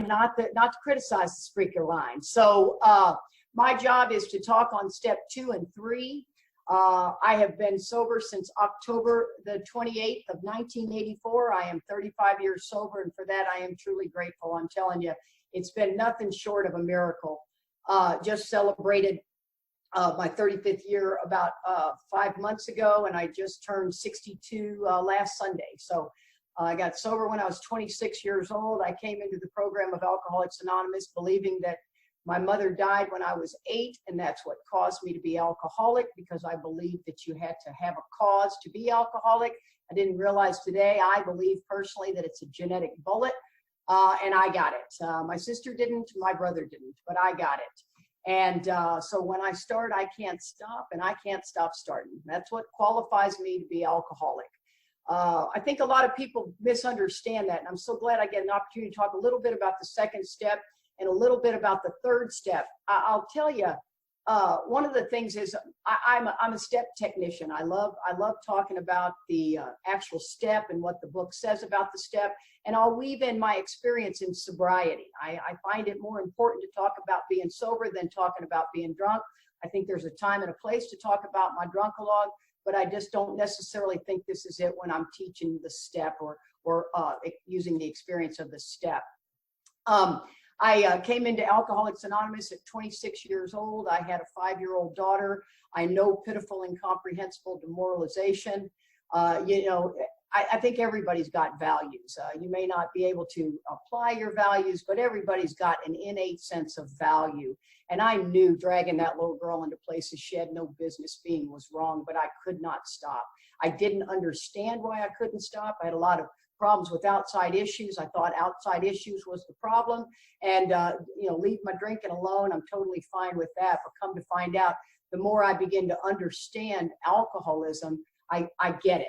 not to criticize the speaker line. So my job is to talk on step 2 and 3. I have been sober since October the 28th of 1984. I am 35 years sober, and for that I am truly grateful. I'm telling you, it's been nothing short of a miracle. Just celebrated my 35th year about 5 months ago, and I just turned 62 last Sunday. So I got sober when I was 26 years old. I came into the program of Alcoholics Anonymous believing that my mother died when I was 8, and that's what caused me to be alcoholic, because I believed that you had to have a cause to be alcoholic. I didn't realize today, I believe personally, that it's a genetic bullet, and I got it. My sister didn't, my brother didn't, but I got it. And so when I start, I can't stop, and I can't stop starting. That's what qualifies me to be alcoholic. I think a lot of people misunderstand that, and I'm so glad I get an opportunity to talk a little bit about the second step and a little bit about the third step. I'll tell you, one of the things is I'm a step technician. I love talking about the actual step and what the book says about the step, and I'll weave in my experience in sobriety. I find it more important to talk about being sober than talking about being drunk. I think there's a time and a place to talk about my drunkalogue, but I just don't necessarily think this is it when I'm teaching the step or using the experience of the step. I came into Alcoholics Anonymous at 26 years old. I had a 5-year-old daughter. I know pitiful, incomprehensible demoralization. I think everybody's got values. You may not be able to apply your values, but everybody's got an innate sense of value. And I knew dragging that little girl into places she had no business being was wrong, but I could not stop. I didn't understand why I couldn't stop. I had a lot of problems with outside issues. I thought outside issues was the problem, and leave my drinking alone. I'm totally fine with that. But come to find out, the more I begin to understand alcoholism, I get it.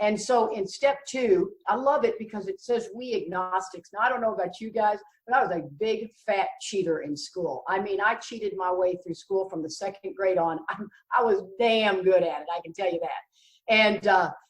And so in step 2, I love it because it says we agnostics. Now, I don't know about you guys, but I was a big fat cheater in school. I mean, I cheated my way through school from the 2nd grade on. I was damn good at it, I can tell you that.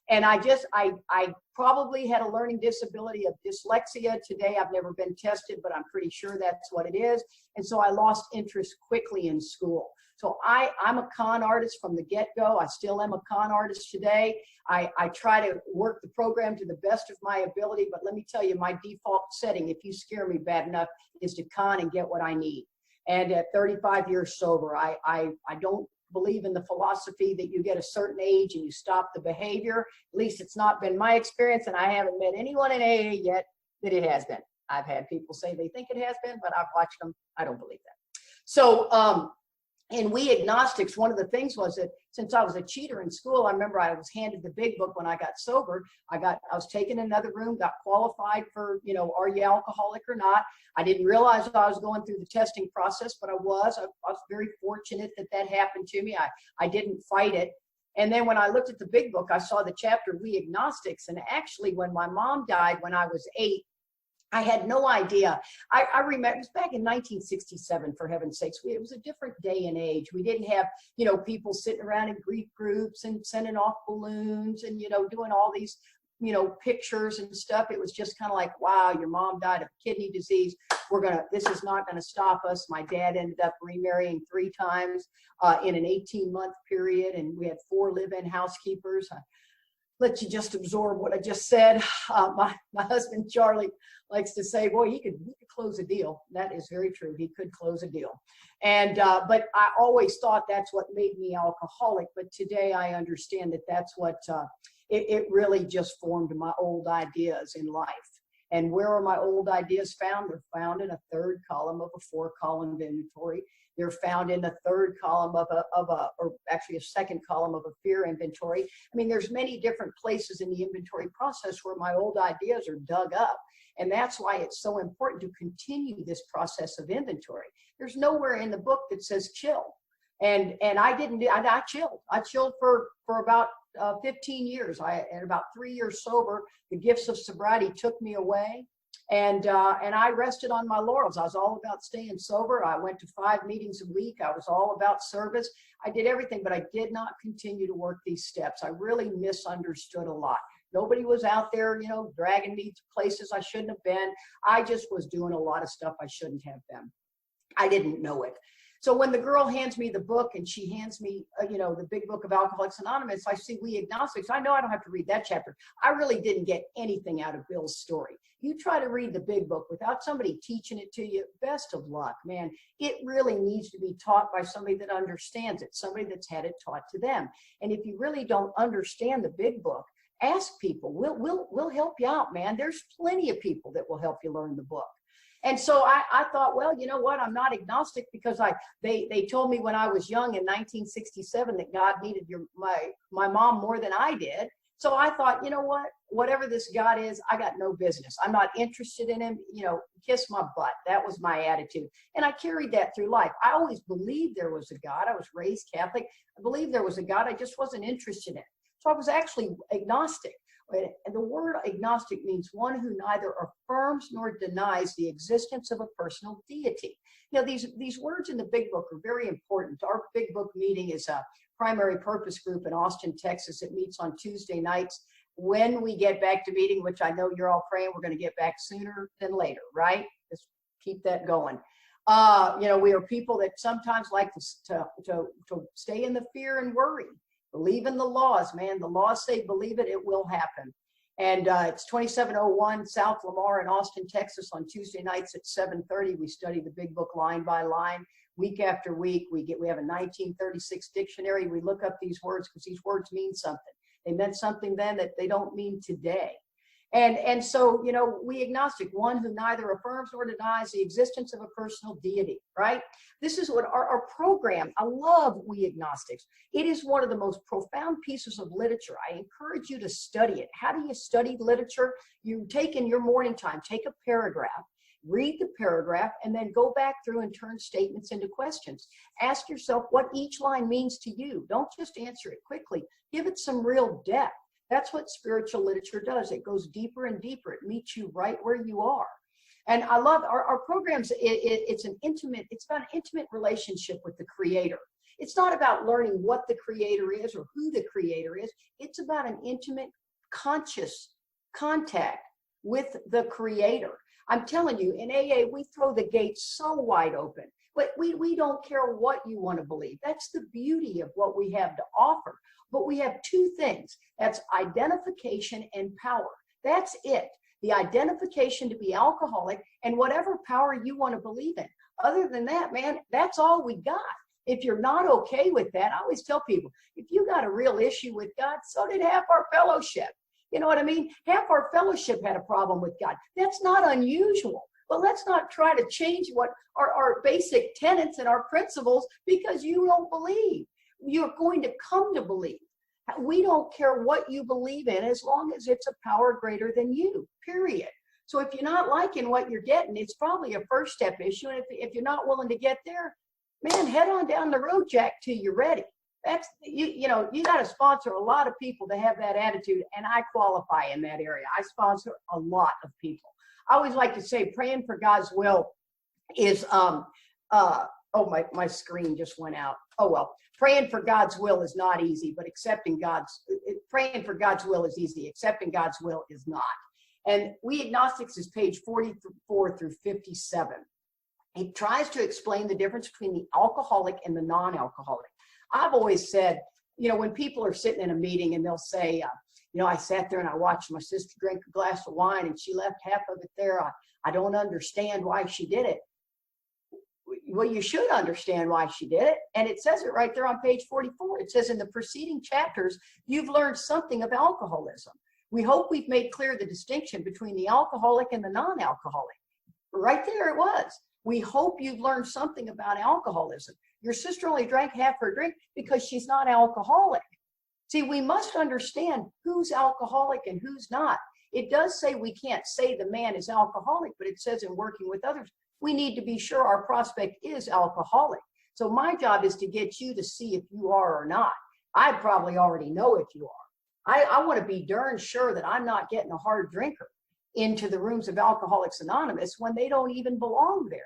And I probably had a learning disability of dyslexia. Today, I've never been tested, but I'm pretty sure that's what it is. And so I lost interest quickly in school. So I'm a con artist from the get-go. I still am a con artist today. I try to work the program to the best of my ability, but let me tell you, my default setting, if you scare me bad enough, is to con and get what I need. And at 35 years sober, I don't believe in the philosophy that you get a certain age and you stop the behavior. At least it's not been my experience, and I haven't met anyone in AA yet that it has been. I've had people say they think it has been, but I've watched them. I don't believe that. So in We Agnostics, one of the things was that since I was a cheater in school, I remember I was handed the big book when I got sober. I was taken in another room, got qualified for, are you alcoholic or not? I didn't realize I was going through the testing process, but I was very fortunate that happened to me. I didn't fight it. And then when I looked at the big book, I saw the chapter We Agnostics. And actually, when my mom died when I was 8, I had no idea. I remember it was back in 1967, for heaven's sakes. It was a different day and age. We didn't have, people sitting around in grief groups and sending off balloons and, doing all these, pictures and stuff. It was just kind of like, wow, your mom died of kidney disease. This is not going to stop us. My dad ended up remarrying 3 times in an 18-month period, and we had 4 live-in housekeepers. Let you just absorb what I just said. My husband, Charlie, likes to say, boy, he could close a deal. That is very true. He could close a deal. And, but I always thought that's what made me alcoholic. But today I understand that that's what, it really just formed my old ideas in life. And where are my old ideas found? They're found in a 3rd column of a 4-column inventory. They're found in a 3rd column or actually a 2nd column of a fear inventory. I mean, there's many different places in the inventory process where my old ideas are dug up. And that's why it's so important to continue this process of inventory. There's nowhere in the book that says chill. And I didn't do, I chilled. I chilled for about 15 years. At about 3 years sober, the gifts of sobriety took me away. And I rested on my laurels. I was all about staying sober. I went to 5 meetings a week. I was all about service. I did everything, but I did not continue to work these steps. I really misunderstood a lot. Nobody was out there, you know, dragging me to places I shouldn't have been. I just was doing a lot of stuff I shouldn't have been. I didn't know it. So when the girl hands me the book and she hands me, you know, the big book of Alcoholics Anonymous, I see We Agnostics. I know I don't have to read that chapter. I really didn't get anything out of Bill's story. You try to read the big book without somebody teaching it to you, best of luck, man. It really needs to be taught by somebody that understands it, somebody that's had it taught to them. And if you really don't understand the big book, ask people. We'll help you out, man. There's plenty of people that will help you learn the book. And so I thought, well, you know what? I'm not agnostic because they told me when I was young in 1967 that God needed my mom more than I did. So I thought, you know what? Whatever this God is, I got no business. I'm not interested in him. You know, kiss my butt. That was my attitude. And I carried that through life. I always believed there was a God. I was raised Catholic. I believed there was a God. I just wasn't interested in it. So I was actually agnostic. And the word agnostic means one who neither affirms nor denies the existence of a personal deity. You know, these words in the big book are very important. Our big book meeting is a primary purpose group in Austin, Texas. It meets on Tuesday nights. When we get back to meeting, which I know you're all praying, we're going to get back sooner than later, right? Just keep that going. You know, we are people that sometimes like to stay in the fear and worry. Believe in the laws, man. The laws say believe it, it will happen. And it's 2701 South Lamar in Austin, Texas on Tuesday nights at 7:30. We study the big book line by line. Week after week, we have a 1936 dictionary. We look up these words because these words mean something. They meant something then that they don't mean today. And so, you know, we agnostic, one who neither affirms nor denies the existence of a personal deity, right? This is what our program, I love We Agnostics. It is one of the most profound pieces of literature. I encourage you to study it. How do you study literature? You take in your morning time, take a paragraph, read the paragraph, and then go back through and turn statements into questions. Ask yourself what each line means to you. Don't just answer it quickly. Give it some real depth. That's what spiritual literature does. It goes deeper and deeper. It meets you right where you are. And I love our programs. It's about an intimate relationship with the Creator. It's not about learning what the Creator is or who the Creator is. It's about an intimate, conscious contact with the Creator. I'm telling you, in AA, we throw the gates so wide open. But we don't care what you want to believe. That's the beauty of what we have to offer. But we have two things. That's identification and power. That's it. The identification to be alcoholic and whatever power you want to believe in. Other than that, man, that's all we got. If you're not okay with that, I always tell people, if you got a real issue with God, so did half our fellowship. You know what I mean? Half our fellowship had a problem with God. That's not unusual. But let's not try to change what our basic tenets and our principles because you don't believe. You're going to come to believe. We don't care what you believe in as long as it's a power greater than you, period. So if you're not liking what you're getting, it's probably a first step issue. And if you're not willing to get there, man, head on down the road, Jack, till you're ready. That's, you know, you got to sponsor a lot of people to have that attitude. And I qualify in that area. I sponsor a lot of people. I always like to say praying for God's will is, my screen just went out. Oh, well, praying for God's will is not easy, but praying for God's will is easy. Accepting God's will is not. And We Agnostics is page 44 through 57. It tries to explain the difference between the alcoholic and the non-alcoholic. I've always said, you know, when people are sitting in a meeting and they'll say, you know, I sat there and I watched my sister drink a glass of wine and she left half of it there. I don't understand why she did it. Well, you should understand why she did it. And it says it right there on page 44. It says in the preceding chapters, you've learned something of alcoholism. We hope we've made clear the distinction between the alcoholic and the non-alcoholic. Right there it was. We hope you've learned something about alcoholism. Your sister only drank half her drink because she's not alcoholic. See, we must understand who's alcoholic and who's not. It does say we can't say the man is alcoholic, but it says in working with others, we need to be sure our prospect is alcoholic. So my job is to get you to see if you are or not. I probably already know if you are. I want to be darn sure that I'm not getting a hard drinker into the rooms of Alcoholics Anonymous when they don't even belong there.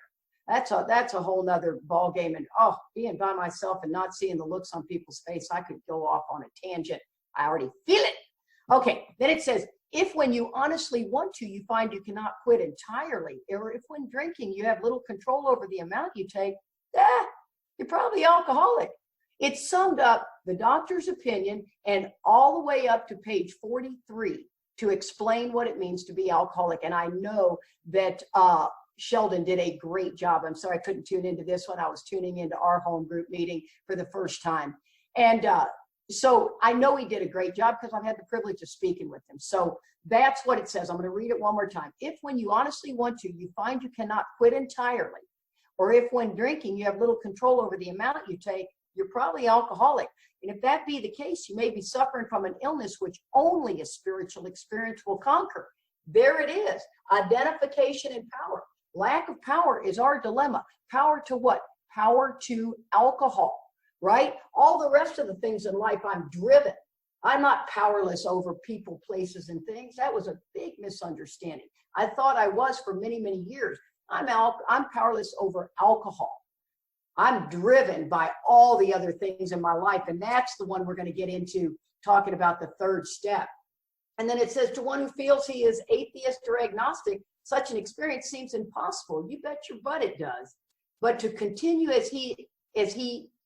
That's a whole nother ball game. And being by myself and not seeing the looks on people's face, I could go off on a tangent. I already feel it. Okay, then it says, if when you honestly want to, you find you cannot quit entirely, or if when drinking you have little control over the amount you take, you're probably alcoholic. It summed up the doctor's opinion and all the way up to page 43 to explain what it means to be alcoholic. And I know that Sheldon did a great job. I'm sorry I couldn't tune into this one. I was tuning into our home group meeting for the first time. And so I know he did a great job because I've had the privilege of speaking with him. So that's what it says. I'm going to read it one more time. If when you honestly want to, you find you cannot quit entirely, or if when drinking you have little control over the amount you take, you're probably alcoholic. And if that be the case, you may be suffering from an illness which only a spiritual experience will conquer. There it is. Identification and power. Lack of power is our dilemma. Power to what? Power to alcohol. Right? All the rest of the things in life, I'm driven. I'm not powerless over people, places, and things. That was a big misunderstanding. I thought I was for many, many years. I'm powerless over alcohol. I'm driven by all the other things in my life, and that's the one we're going to get into talking about the third step. And then it says, to one who feels he is atheist or agnostic, such an experience seems impossible. You bet your butt it does. But to continue as he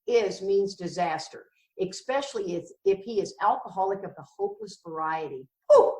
is means disaster, especially if he is alcoholic of the hopeless variety. Oh,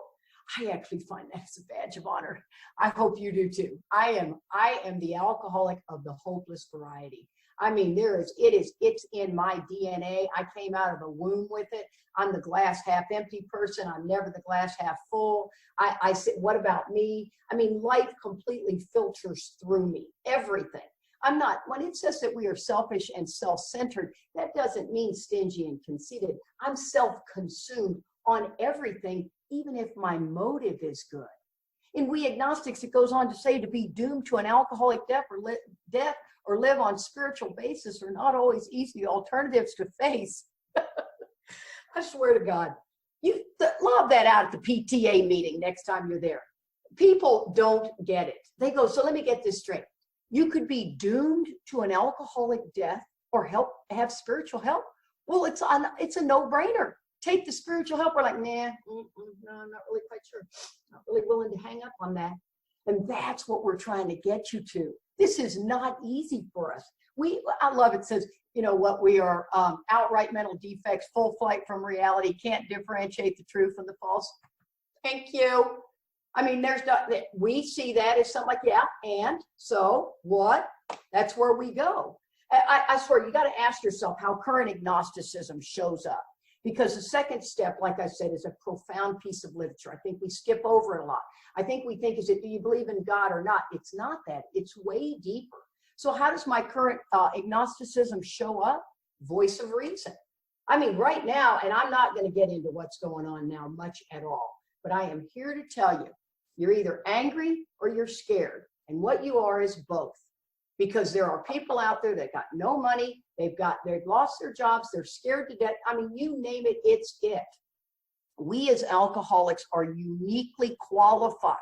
I actually find that as a badge of honor. I hope you do too. I am the alcoholic of the hopeless variety. I mean, it's in my DNA. I came out of the womb with it. I'm the glass half empty person. I'm never the glass half full. I said, what about me? I mean, life completely filters through me, everything. I'm not, when it says that we are selfish and self-centered, that doesn't mean stingy and conceited. I'm self-consumed on everything, even if my motive is good. In We Agnostics, it goes on to say to be doomed to an alcoholic death or live on spiritual basis are not always easy alternatives to face. I swear to God, you lob that out at the PTA meeting next time you're there. People don't get it. They go, so let me get this straight. You could be doomed to an alcoholic death or have spiritual help. Well, it's a no-brainer. Take the spiritual help. We're like, nah, no, I'm not really quite sure. Not really willing to hang up on that. And that's what we're trying to get you to. This is not easy for us. I love it. Says, you know what, we are outright mental defects, full flight from reality, can't differentiate the true from the false. Thank you. I mean, we see that as something like, yeah, and so what? That's where we go. I swear, you got to ask yourself how current agnosticism shows up. Because the second step, like I said, is a profound piece of literature. I think we skip over it a lot. I think we think, do you believe in God or not? It's not that. It's way deeper. So how does my current agnosticism show up? Voice of reason. I mean, right now, and I'm not going to get into what's going on now much at all, but I am here to tell you, you're either angry or you're scared. And what you are is both. Because there are people out there that got no money, they've lost their jobs, they're scared to death. I mean, you name it, it's it. We as alcoholics are uniquely qualified.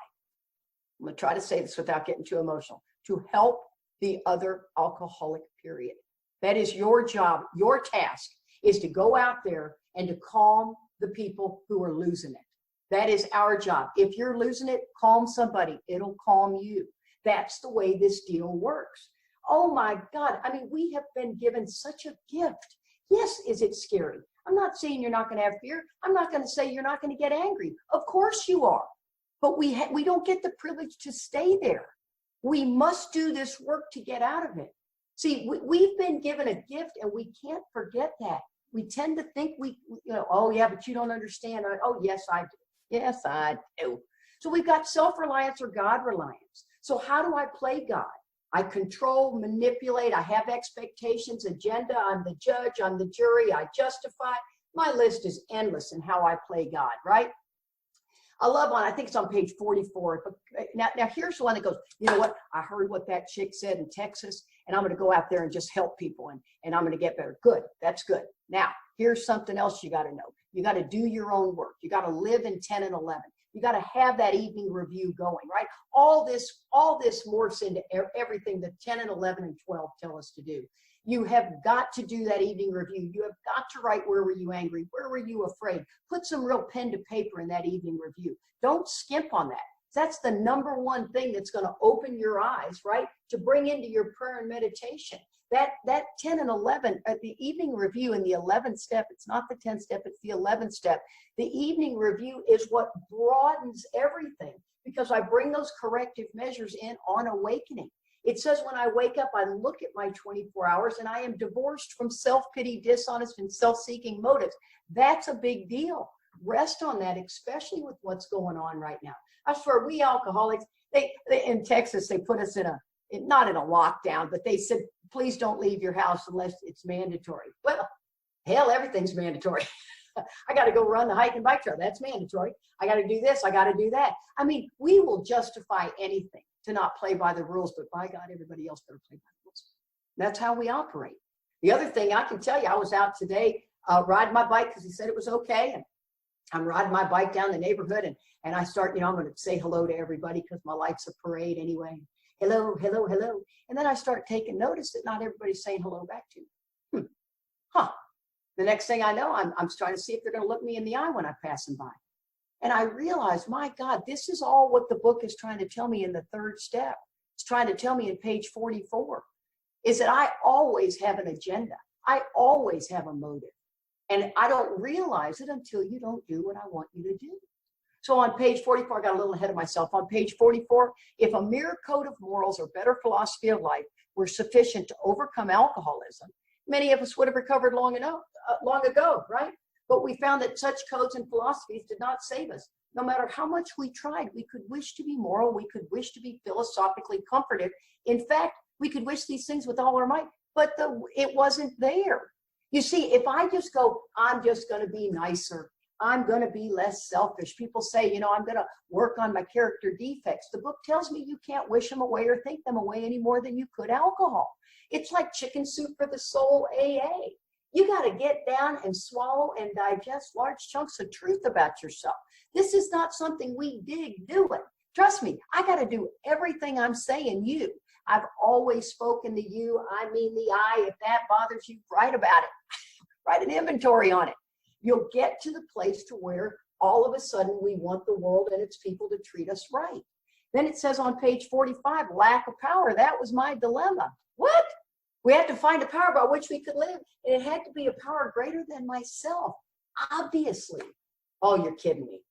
I'm going to try to say this without getting too emotional, to help the other alcoholic, period. That is your job. Your task is to go out there and to calm the people who are losing it. That is our job. If you're losing it, calm somebody. It'll calm you. That's the way this deal works. Oh my God. I mean, we have been given such a gift. Yes, is it scary? I'm not saying you're not going to have fear. I'm not going to say you're not going to get angry. Of course you are. But we don't get the privilege to stay there. We must do this work to get out of it. See, we've been given a gift and we can't forget that. We tend to think oh yeah, but you don't understand. Oh, yes, I do. Yes, I do. So we've got self-reliance or God-reliance. So how do I play God? I control, manipulate, I have expectations, agenda, I'm the judge, I'm the jury, I justify. My list is endless in how I play God, right? I love one, I think it's on page 44. But now here's the one that goes, you know what? I heard what that chick said in Texas, and I'm going to go out there and just help people, and I'm going to get better. Good, that's good. Now, here's something else you got to know. You got to do your own work. You got to live in 10 and 11. You got to have that evening review going, right? All this morphs into everything that 10 and 11 and 12 tell us to do. You have got to do that evening review. You have got to write, where were you angry? Where were you afraid? Put some real pen to paper in that evening review. Don't skimp on that. That's the number one thing that's going to open your eyes, right? To bring into your prayer and meditation. That 10 and 11, at the evening review in the 11th step, it's not the 10th step, it's the 11th step. The evening review is what broadens everything, because I bring those corrective measures in on awakening. It says when I wake up, I look at my 24 hours and I am divorced from self-pity, dishonest, and self-seeking motives. That's a big deal. Rest on that, especially with what's going on right now. I swear, we alcoholics, they in Texas, they put us not in a lockdown, but they said, please don't leave your house unless it's mandatory. Well, hell, everything's mandatory. I got to go run the hike and bike trail. That's mandatory. I got to do this. I got to do that. I mean, we will justify anything to not play by the rules, but by God, everybody else better play by the rules. That's how we operate. The other thing I can tell you, I was out today riding my bike because he said it was okay. And I'm riding my bike down the neighborhood and I start, I'm going to say hello to everybody because my life's a parade anyway. Hello, hello, hello. And then I start taking notice that not everybody's saying hello back to me. The next thing I know, I'm trying to see if they're going to look me in the eye when I pass them by. And I realized, my God, this is all what the book is trying to tell me in the third step. It's trying to tell me in page 44, is that I always have an agenda. I always have a motive. And I don't realize it until you don't do what I want you to do. So on page 44, I got a little ahead of myself. On page 44, if a mere code of morals or better philosophy of life were sufficient to overcome alcoholism, many of us would have recovered long ago, right? But we found that such codes and philosophies did not save us. No matter how much we tried, we could wish to be moral, we could wish to be philosophically comforted. In fact, we could wish these things with all our might, but it wasn't there. You see, if I just go, I'm just going to be nicer, I'm going to be less selfish. People say, I'm going to work on my character defects. The book tells me you can't wish them away or think them away any more than you could alcohol. It's like chicken soup for the soul, AA. You got to get down and swallow and digest large chunks of truth about yourself. This is not something we dig doing. Trust me, I got to do everything I'm saying you. I've always spoken to you. I mean the I. If that bothers you, write about it. Write an inventory on it. You'll get to the place to where all of a sudden we want the world and its people to treat us right. Then it says on page 45, lack of power. That was my dilemma. What? We had to find a power by which we could live. And it had to be a power greater than myself, obviously. Oh, you're kidding me.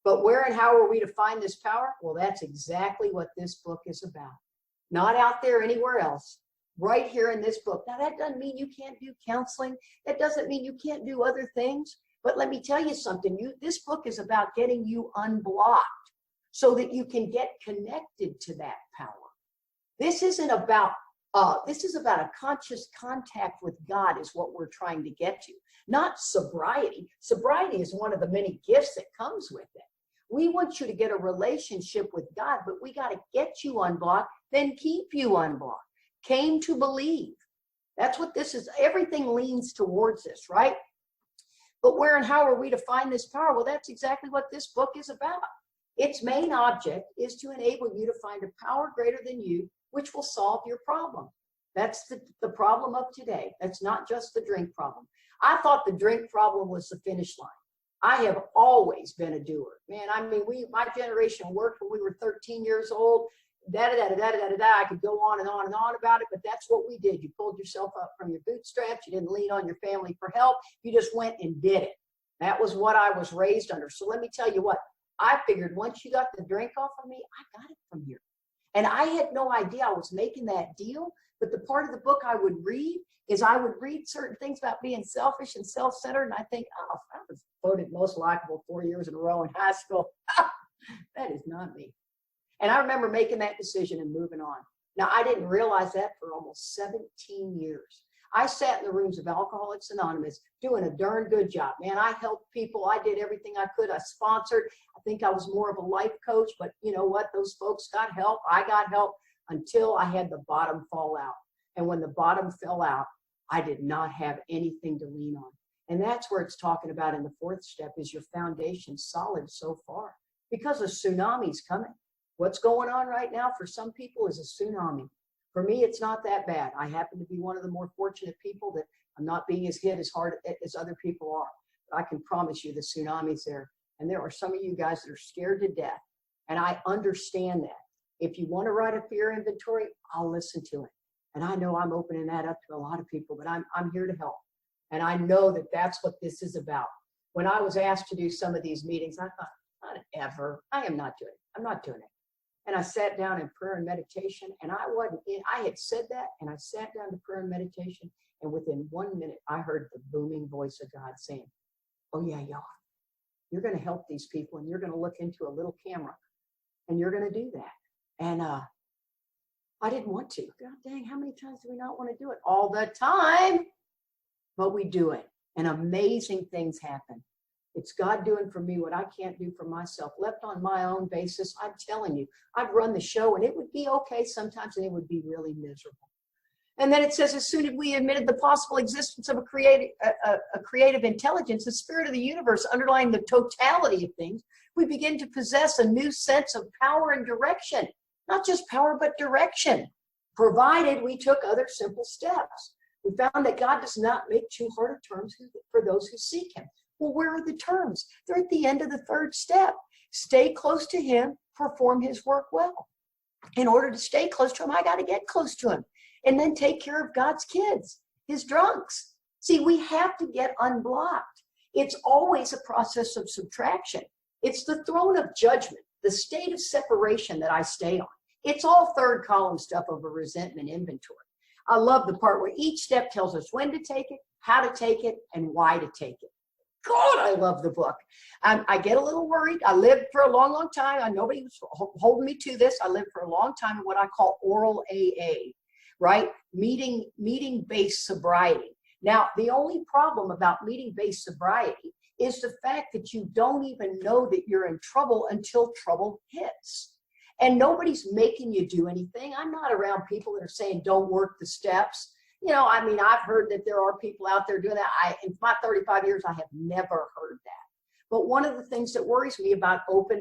But where and how are we to find this power? Well, that's exactly what this book is about. Not out there anywhere else. Right here in this book. Now, that doesn't mean you can't do counseling. That doesn't mean you can't do other things. But let me tell you something. This book is about getting you unblocked so that you can get connected to that power. This is about a conscious contact with God is what we're trying to get to, not sobriety. Sobriety is one of the many gifts that comes with it. We want you to get a relationship with God, but we got to get you unblocked, then keep you unblocked. Came to believe. That's what this is. Everything leans towards this, right? But where and how are we to find this power? Well, that's exactly what this book is about. Its main object is to enable you to find a power greater than you, which will solve your problem. That's the problem of today. That's not just the drink problem. I thought the drink problem was the finish line. I have always been a doer. Man, I mean, my generation worked when we were 13 years old. I could go on and on and on about it, but that's what we did. You pulled yourself up from your bootstraps. You didn't lean on your family for help. You just went and did it. That was what I was raised under. So let me tell you what, I figured once you got the drink off of me, I got it from here. And I had no idea I was making that deal. But the part of the book I would read is I would read certain things about being selfish and self-centered. And I think, oh, I was voted most likable 4 years in a row in high school. That is not me. And I remember making that decision and moving on. Now, I didn't realize that for almost 17 years. I sat in the rooms of Alcoholics Anonymous doing a darn good job. Man, I helped people. I did everything I could. I sponsored. I think I was more of a life coach. But you know what? Those folks got help. I got help until I had the bottom fall out. And when the bottom fell out, I did not have anything to lean on. And that's where it's talking about in the fourth step is your foundation solid so far. because a tsunami's coming. What's going on right now for some people is a tsunami. For me, it's not that bad. I happen to be one of the more fortunate people that I'm not being as hit as hard as other people are. But I can promise you the tsunami's there. And there are some of you guys that are scared to death. And I understand that. If you want to write a fear inventory, I'll listen to it. And I know I'm opening that up to a lot of people, but I'm here to help. And I know that that's what this is about. When I was asked to do some of these meetings, I thought, not ever. I am not doing it. I'm not doing it. And I sat down in prayer and meditation, and I had said that, and I sat down to prayer and meditation, and within 1 minute, I heard the booming voice of God saying, oh yeah, y'all, you're going to help these people, and you're going to look into a little camera, and you're going to do that. And I didn't want to. God dang, how many times do we not want to do it? All the time. But we do it, and amazing things happen. It's God doing for me what I can't do for myself. Left on my own basis, I'm telling you, I'd run the show, and it would be okay sometimes, and it would be really miserable. And then it says, as soon as we admitted the possible existence of a creative intelligence, the spirit of the universe underlying the totality of things, we begin to possess a new sense of power and direction. Not just power, but direction, provided we took other simple steps. We found that God does not make too hard of terms for those who seek him. Well, where are the terms? They're at the end of the third step. Stay close to him, perform his work well. In order to stay close to him, I got to get close to him. And then take care of God's kids, his drunks. See, we have to get unblocked. It's always a process of subtraction. It's the throne of judgment, the state of separation that I stay on. It's all third column stuff of a resentment inventory. I love the part where each step tells us when to take it, how to take it, and why to take it. God, I love the book. I get a little worried. I lived for a long, long time. Nobody was holding me to this. I lived for a long time in what I call oral AA, right? Meeting-based sobriety. Now, the only problem about meeting-based sobriety is the fact that you don't even know that you're in trouble until trouble hits. And nobody's making you do anything. I'm not around people that are saying, don't work the steps. You know, I mean, I've heard that there are people out there doing that. In my 35 years, I have never heard that. But one of the things that worries me about open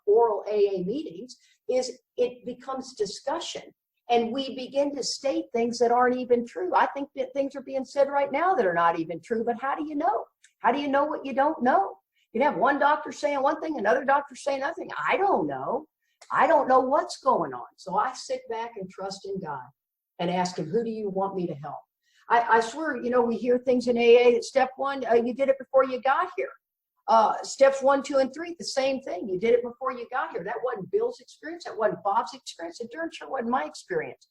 oral AA meetings is it becomes discussion. And we begin to state things that aren't even true. I think that things are being said right now that are not even true. But how do you know? How do you know what you don't know? You can have one doctor saying one thing, another doctor saying nothing. I don't know. I don't know what's going on. So I sit back and trust in God and ask him, who do you want me to help? I swear, you know, we hear things in AA that step one, you did it before you got here. Steps 1, 2, and 3, the same thing. You did it before you got here. That wasn't Bill's experience. That wasn't Bob's experience. It darn sure wasn't my experience.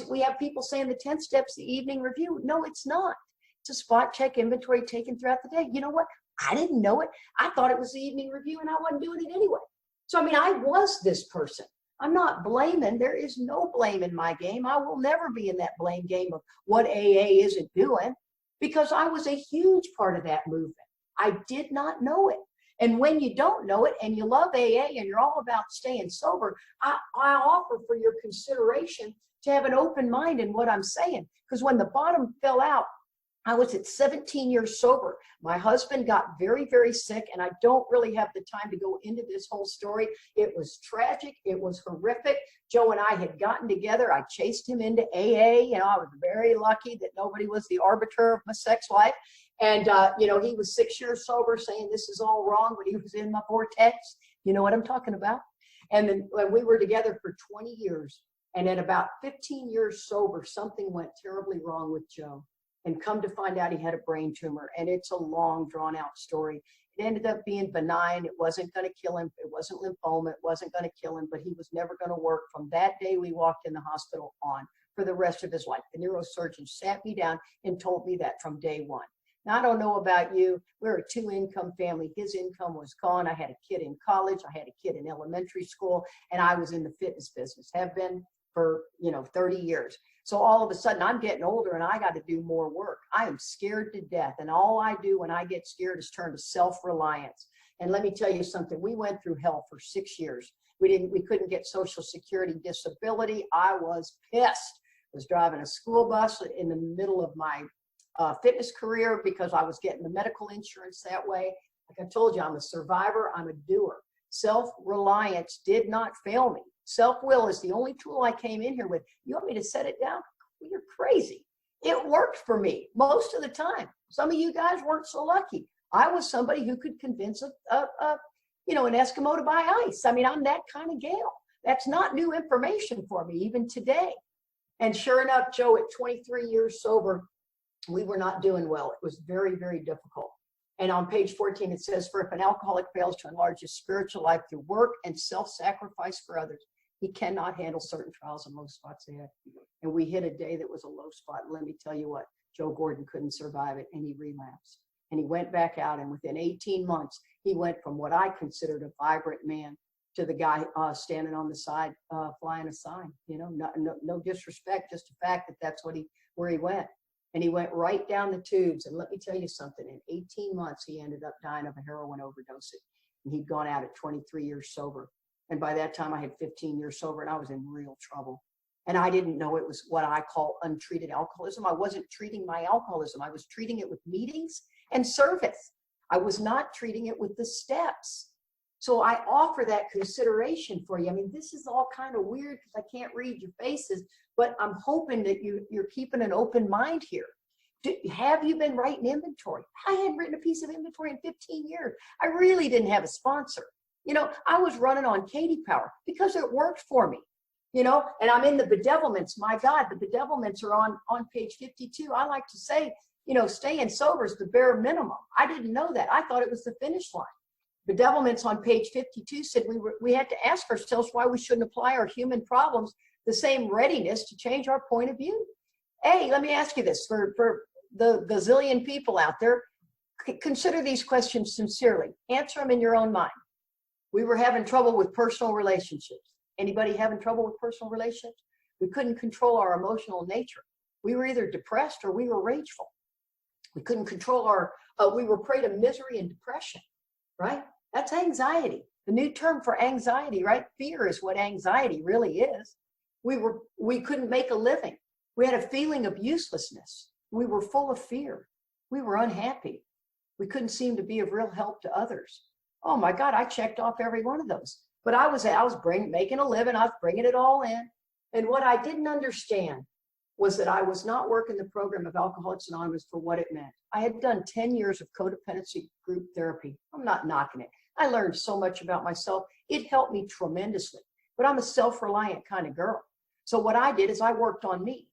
We have people saying the 10 steps, the evening review. No, it's not. It's a spot check inventory taken throughout the day. You know what? I didn't know it. I thought it was the evening review, and I wasn't doing it anyway. So, I mean, I was this person. I'm not blaming. There is no blame in my game. I will never be in that blame game of what AA isn't doing, because I was a huge part of that movement. I did not know it. And when you don't know it and you love AA and you're all about staying sober, I offer for your consideration to have an open mind in what I'm saying. Because when the bottom fell out, I was at 17 years sober. My husband got very, very sick, and I don't really have the time to go into this whole story. It was tragic. It was horrific. Joe and I had gotten together. I chased him into AA. You know, I was very lucky that nobody was the arbiter of my sex life. And, you know, he was 6 years sober saying this is all wrong, but he was in my vortex. You know what I'm talking about? And then when we were together for 20 years, and at about 15 years sober, something went terribly wrong with Joe. And come to find out he had a brain tumor. And it's a long, drawn-out story. It ended up being benign. It wasn't going to kill him. It wasn't lymphoma. It wasn't going to kill him. But he was never going to work from that day we walked in the hospital on for the rest of his life. The neurosurgeon sat me down and told me that from day one. Now, I don't know about you. We're a two-income family. His income was gone. I had a kid in college. I had a kid in elementary school. And I was in the fitness business. Have been for, 30 years. So all of a sudden I'm getting older and I got to do more work. I am scared to death. And all I do when I get scared is turn to self-reliance. And let me tell you something, we went through hell for 6 years. We couldn't get Social Security disability. I was pissed. I was driving a school bus in the middle of my fitness career because I was getting the medical insurance that way. Like I told you, I'm a survivor. I'm a doer. Self-reliance did not fail me. Self-will is the only tool I came in here with. You want me to set it down? Well, you're crazy. It worked for me most of the time. Some of you guys weren't so lucky. I was somebody who could convince an Eskimo to buy ice. I mean, I'm that kind of gal. That's not new information for me, even today. And sure enough, Joe, at 23 years sober, we were not doing well. It was very, very difficult. And on page 14, it says, for if an alcoholic fails to enlarge his spiritual life through work and self-sacrifice for others, he cannot handle certain trials and low spots ahead. And we hit a day that was a low spot. Let me tell you what, Joe Gordon couldn't survive it, and he relapsed. And he went back out, and within 18 months, he went from what I considered a vibrant man to the guy standing on the side, flying a sign. You know, no disrespect, just the fact that that's where he went. And he went right down the tubes. And let me tell you something, in 18 months, he ended up dying of a heroin overdose. And he'd gone out at 23 years sober. And by that time, I had 15 years sober, and I was in real trouble. And I didn't know it was what I call untreated alcoholism. I wasn't treating my alcoholism. I was treating it with meetings and service. I was not treating it with the steps. So I offer that consideration for you. I mean, this is all kind of weird because I can't read your faces, but I'm hoping that you're keeping an open mind here. Have you been writing inventory? I hadn't written a piece of inventory in 15 years. I really didn't have a sponsor. You know, I was running on Katie Power because it worked for me. You know, and I'm in the bedevilments. My God, the bedevilments are on page 52. I like to say, you know, staying sober is the bare minimum. I didn't know that. I thought it was the finish line. Bedevilments on page 52 said we had to ask ourselves why we shouldn't apply our human problems the same readiness to change our point of view. Hey, let me ask you this for the gazillion people out there. Consider these questions sincerely. Answer them in your own mind. We were having trouble with personal relationships. Anybody having trouble with personal relationships? We couldn't control our emotional nature. We were either depressed or we were rageful. We couldn't control we were prey to misery and depression, right? That's anxiety. The new term for anxiety, right? Fear is what anxiety really is. We couldn't make a living. We had a feeling of uselessness. We were full of fear. We were unhappy. We couldn't seem to be of real help to others. Oh my God, I checked off every one of those. But I was making a living. I was bringing it all in. And what I didn't understand was that I was not working the program of Alcoholics Anonymous for what it meant. I had done 10 years of codependency group therapy. I'm not knocking it. I learned so much about myself. It helped me tremendously. But I'm a self-reliant kind of girl. So what I did is I worked on me.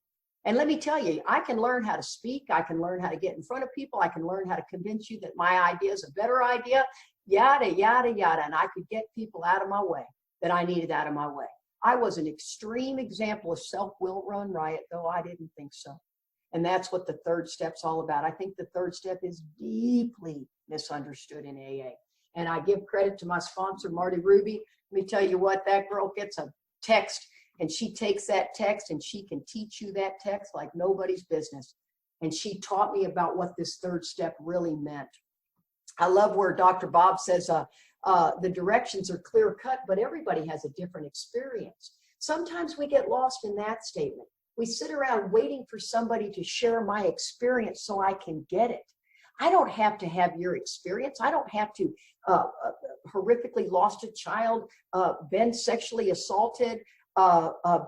And let me tell you, I can learn how to speak. I can learn how to get in front of people. I can learn how to convince you that my idea is a better idea, yada, yada, yada. And I could get people out of my way that I needed out of my way. I was an extreme example of self-will run riot, though I didn't think so. And that's what the third step's all about. I think the third step is deeply misunderstood in AA. And I give credit to my sponsor, Marty Ruby. Let me tell you what, that girl gets a text and she takes that text and she can teach you that text like nobody's business. And she taught me about what this third step really meant. I love where Dr. Bob says the directions are clear cut, but everybody has a different experience. Sometimes we get lost in that statement. We sit around waiting for somebody to share my experience so I can get it. I don't have to have your experience. I don't have to horrifically lost a child, been sexually assaulted,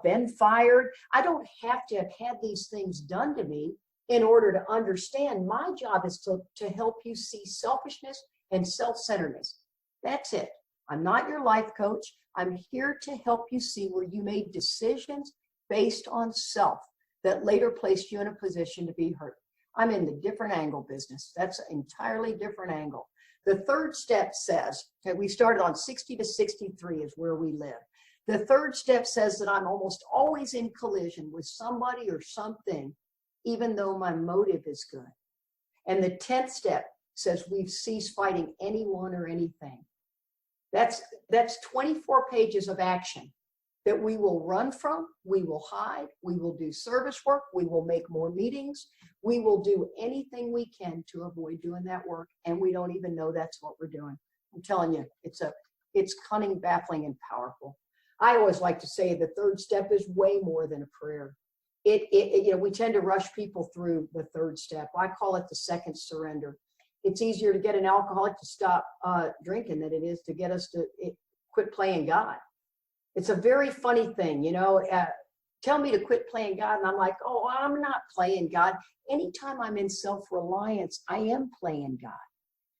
been fired. I don't have to have had these things done to me in order to understand. My job is to help you see selfishness and self-centeredness. That's it. I'm not your life coach. I'm here to help you see where you made decisions based on self that later placed you in a position to be hurt. I'm in the different angle business. That's an entirely different angle. The third step says that we started on 60 to 63 is where we live. The third step says that I'm almost always in collision with somebody or something, even though my motive is good. And the 10th step says we've ceased fighting anyone or anything. That's 24 pages of action that we will run from, we will hide, we will do service work, we will make more meetings, we will do anything we can to avoid doing that work, and we don't even know that's what we're doing. I'm telling you, it's cunning, baffling, and powerful. I always like to say the third step is way more than a prayer. We tend to rush people through the third step. I call it the second surrender. It's easier to get an alcoholic to stop drinking than it is to get us to quit playing God. It's a very funny thing, you know. Tell me to quit playing God, and I'm like, oh, I'm not playing God. Anytime I'm in self-reliance, I am playing God.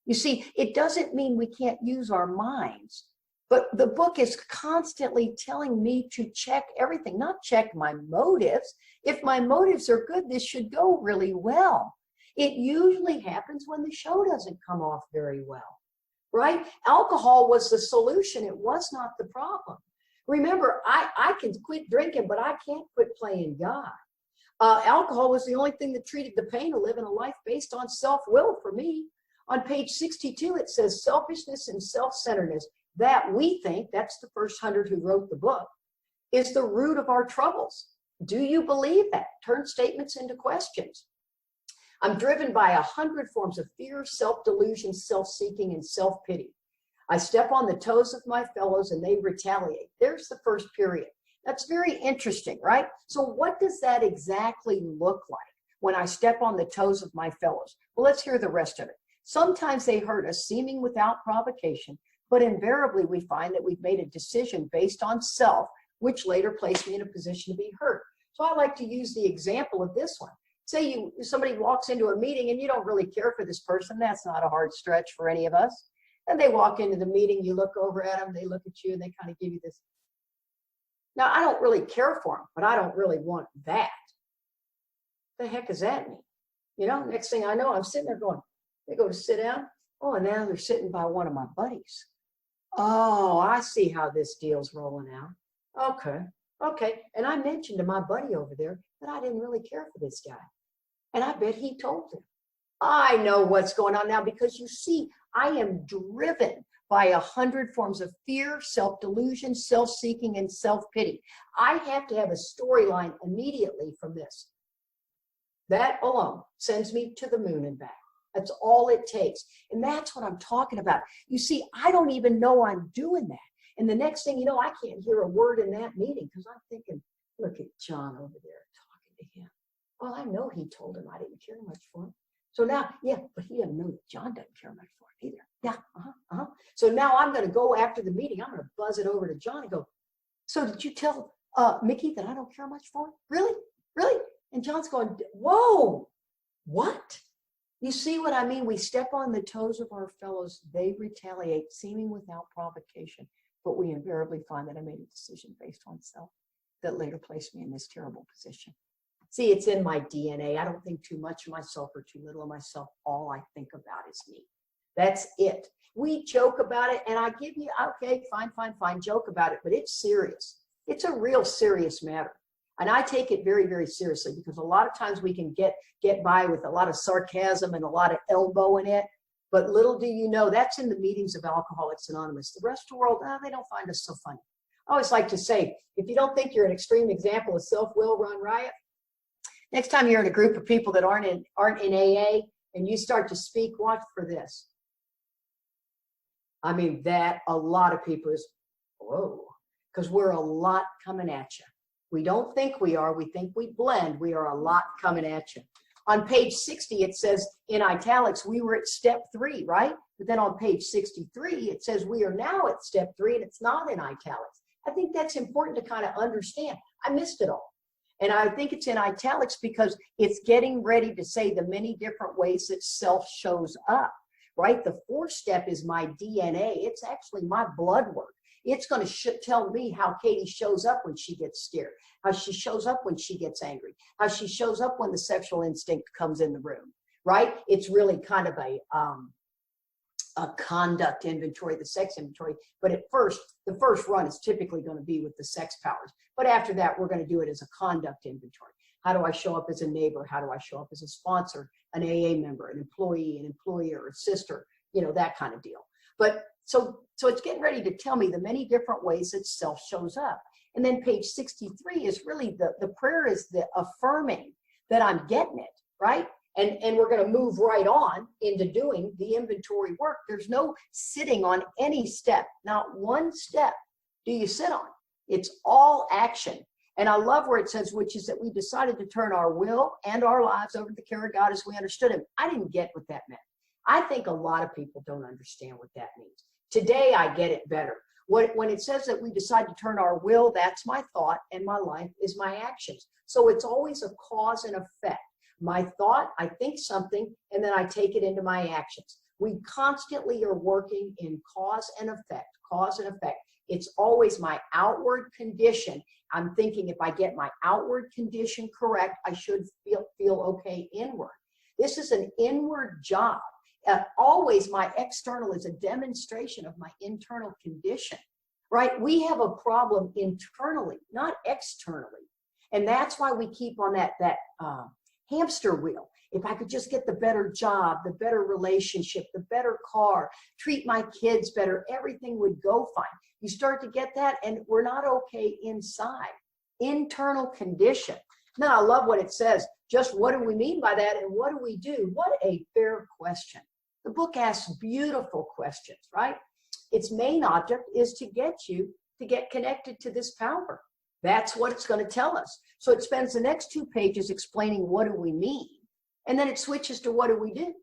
You see, it doesn't mean we can't use our minds, but the book is constantly telling me to check everything, not check my motives. If my motives are good, this should go really well. It usually happens when the show doesn't come off very well, right? Alcohol was the solution. It was not the problem. Remember, I can quit drinking, but I can't quit playing God. Alcohol was the only thing that treated the pain of living a life based on self-will for me. On page 62, it says selfishness and self-centeredness, that we think, that's the first 100 who wrote the book, is the root of our troubles. Do you believe that? Turn statements into questions. I'm driven by 100 forms of fear, self-delusion, self-seeking, and self-pity. I step on the toes of my fellows and they retaliate. There's the first period. That's very interesting, right? So what does that exactly look like when I step on the toes of my fellows? Well, let's hear the rest of it. Sometimes they hurt us, seeming without provocation, but invariably we find that we've made a decision based on self, which later placed me in a position to be hurt. So I like to use the example of this one. Say somebody walks into a meeting and you don't really care for this person. That's not a hard stretch for any of us. And they walk into the meeting, you look over at them, they look at you, and they kind of give you this. Now, I don't really care for them, but I don't really want that. The heck does that mean? You know, next thing I know, I'm sitting there going, they go to sit down. Oh, and now they're sitting by one of my buddies. Oh, I see how this deal's rolling out. Okay. And I mentioned to my buddy over there that I didn't really care for this guy. And I bet he told him. I know what's going on now because you see, I am driven by 100 forms of fear, self-delusion, self-seeking, and self-pity. I have to have a storyline immediately from this. That alone sends me to the moon and back. That's all it takes. And that's what I'm talking about. You see, I don't even know I'm doing that. And the next thing you know, I can't hear a word in that meeting because I'm thinking, look at John over there talking to him. Well, I know he told him I didn't care much for him. So now, yeah, but he doesn't know that John doesn't care much for him either. Yeah, So now I'm going to go after the meeting. I'm going to buzz it over to John and go, so did you tell Mickey that I don't care much for him? Really? Really? And John's going, whoa, what? You see what I mean? We step on the toes of our fellows. They retaliate, seeming without provocation. But we invariably find that I made a decision based on self that later placed me in this terrible position. See, it's in my DNA. I don't think too much of myself or too little of myself. All I think about is me. That's it. We joke about it, and I give you, okay, fine, joke about it, but it's serious. It's a real serious matter. And I take it very, very seriously because a lot of times we can get by with a lot of sarcasm and a lot of elbow in it. But little do you know, that's in the meetings of Alcoholics Anonymous. The rest of the world, they don't find us so funny. I always like to say, if you don't think you're an extreme example of self-will run riot, next time you're in a group of people that aren't in AA and you start to speak, watch for this. I mean, that a lot of people is, whoa, because we're a lot coming at you. We don't think we are. We think we blend. We are a lot coming at you. On page 60, it says in italics, we were at step 3, right? But then on page 63, it says we are now at step 3, and it's not in italics. I think that's important to kind of understand. I missed it all. And I think it's in italics because it's getting ready to say the many different ways that self shows up, right? The 4th step is my DNA. It's actually my blood work. It's going to tell me how Katie shows up when she gets scared, how she shows up when she gets angry, how she shows up when the sexual instinct comes in the room, right? It's really kind of a conduct inventory, the sex inventory. But at first, the first run is typically going to be with the sex powers. But after that, we're going to do it as a conduct inventory. How do I show up as a neighbor? How do I show up as a sponsor, an AA member, an employee, an employer, a sister, you know, that kind of deal. But so it's getting ready to tell me the many different ways that self shows up. And then page 63 is really the prayer is the affirming that I'm getting it, right? And we're going to move right on into doing the inventory work. There's no sitting on any step. Not one step do you sit on. It's all action. And I love where it says, which is that we decided to turn our will and our lives over to the care of God as we understood him. I didn't get what that meant. I think a lot of people don't understand what that means. Today, I get it better. When it says that we decide to turn our will, that's my thought, and my life is my actions. So it's always a cause and effect. My thought, I think something, and then I take it into my actions. We constantly are working in cause and effect, cause and effect. It's always my outward condition. I'm thinking if I get my outward condition correct, I should feel okay inward. This is an inward job. Always my external is a demonstration of my internal condition, right? We have a problem internally, not externally. And that's why we keep on that hamster wheel. If I could just get the better job, the better relationship, the better car, treat my kids better, everything would go fine. You start to get that, and we're not okay inside. Internal condition. Now, I love what it says. Just what do we mean by that, and what do we do? What a fair question. The book asks beautiful questions, right? Its main object is to get you to get connected to this power. That's what it's going to tell us. So it spends the next 2 pages explaining what do we mean, and then it switches to what do we do.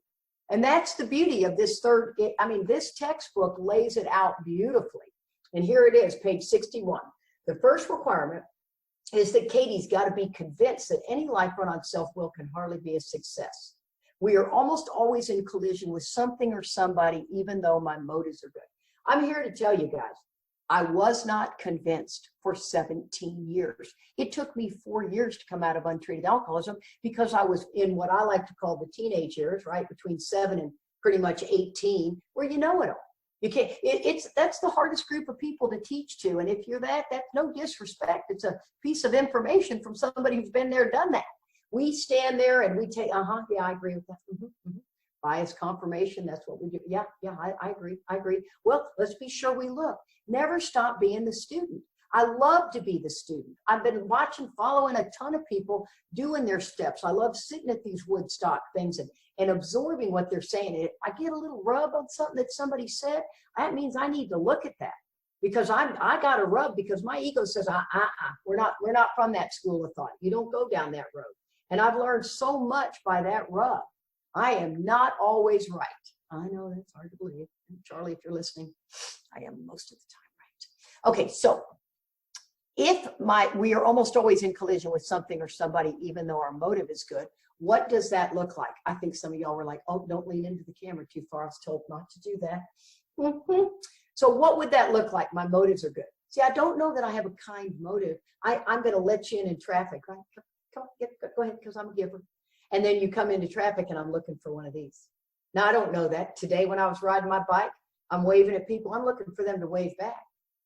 And that's the beauty of this this textbook lays it out beautifully. And here it is, page 61. The first requirement is that Katie's got to be convinced that any life run on self-will can hardly be a success. We are almost always in collision with something or somebody, even though my motives are good. I'm here to tell you guys, I was not convinced for 17 years. It took me 4 years to come out of untreated alcoholism because I was in what I like to call the teenage years, right? Between 7 and pretty much 18, where you know it all. You can't, that's the hardest group of people to teach to. And if you're that's no disrespect. It's a piece of information from somebody who's been there, done that. We stand there and we take, yeah, I agree with that. Bias confirmation, that's what we do. Yeah, I agree. Well, let's be sure we look. Never stop being the student. I love to be the student. I've been following a ton of people doing their steps. I love sitting at these Woodstock things and absorbing what they're saying. If I get a little rub on something that somebody said, that means I need to look at that, because I got a rub because my ego says, we're not from that school of thought. You don't go down that road. And I've learned so much by that rub. I am not always right. I know that's hard to believe. Charlie, if you're listening, I am most of the time right. Okay, so we are almost always in collision with something or somebody, even though our motive is good. What does that look like? I think some of y'all were like, oh, don't lean into the camera too far. I was told not to do that. So what would that look like? My motives are good. See, I don't know that I have a kind motive. I'm going to let you in traffic, right? Come on, go ahead, because I'm a giver. And then you come into traffic and I'm looking for one of these. Now, I don't know that. Today when I was riding my bike, I'm waving at people. I'm looking for them to wave back.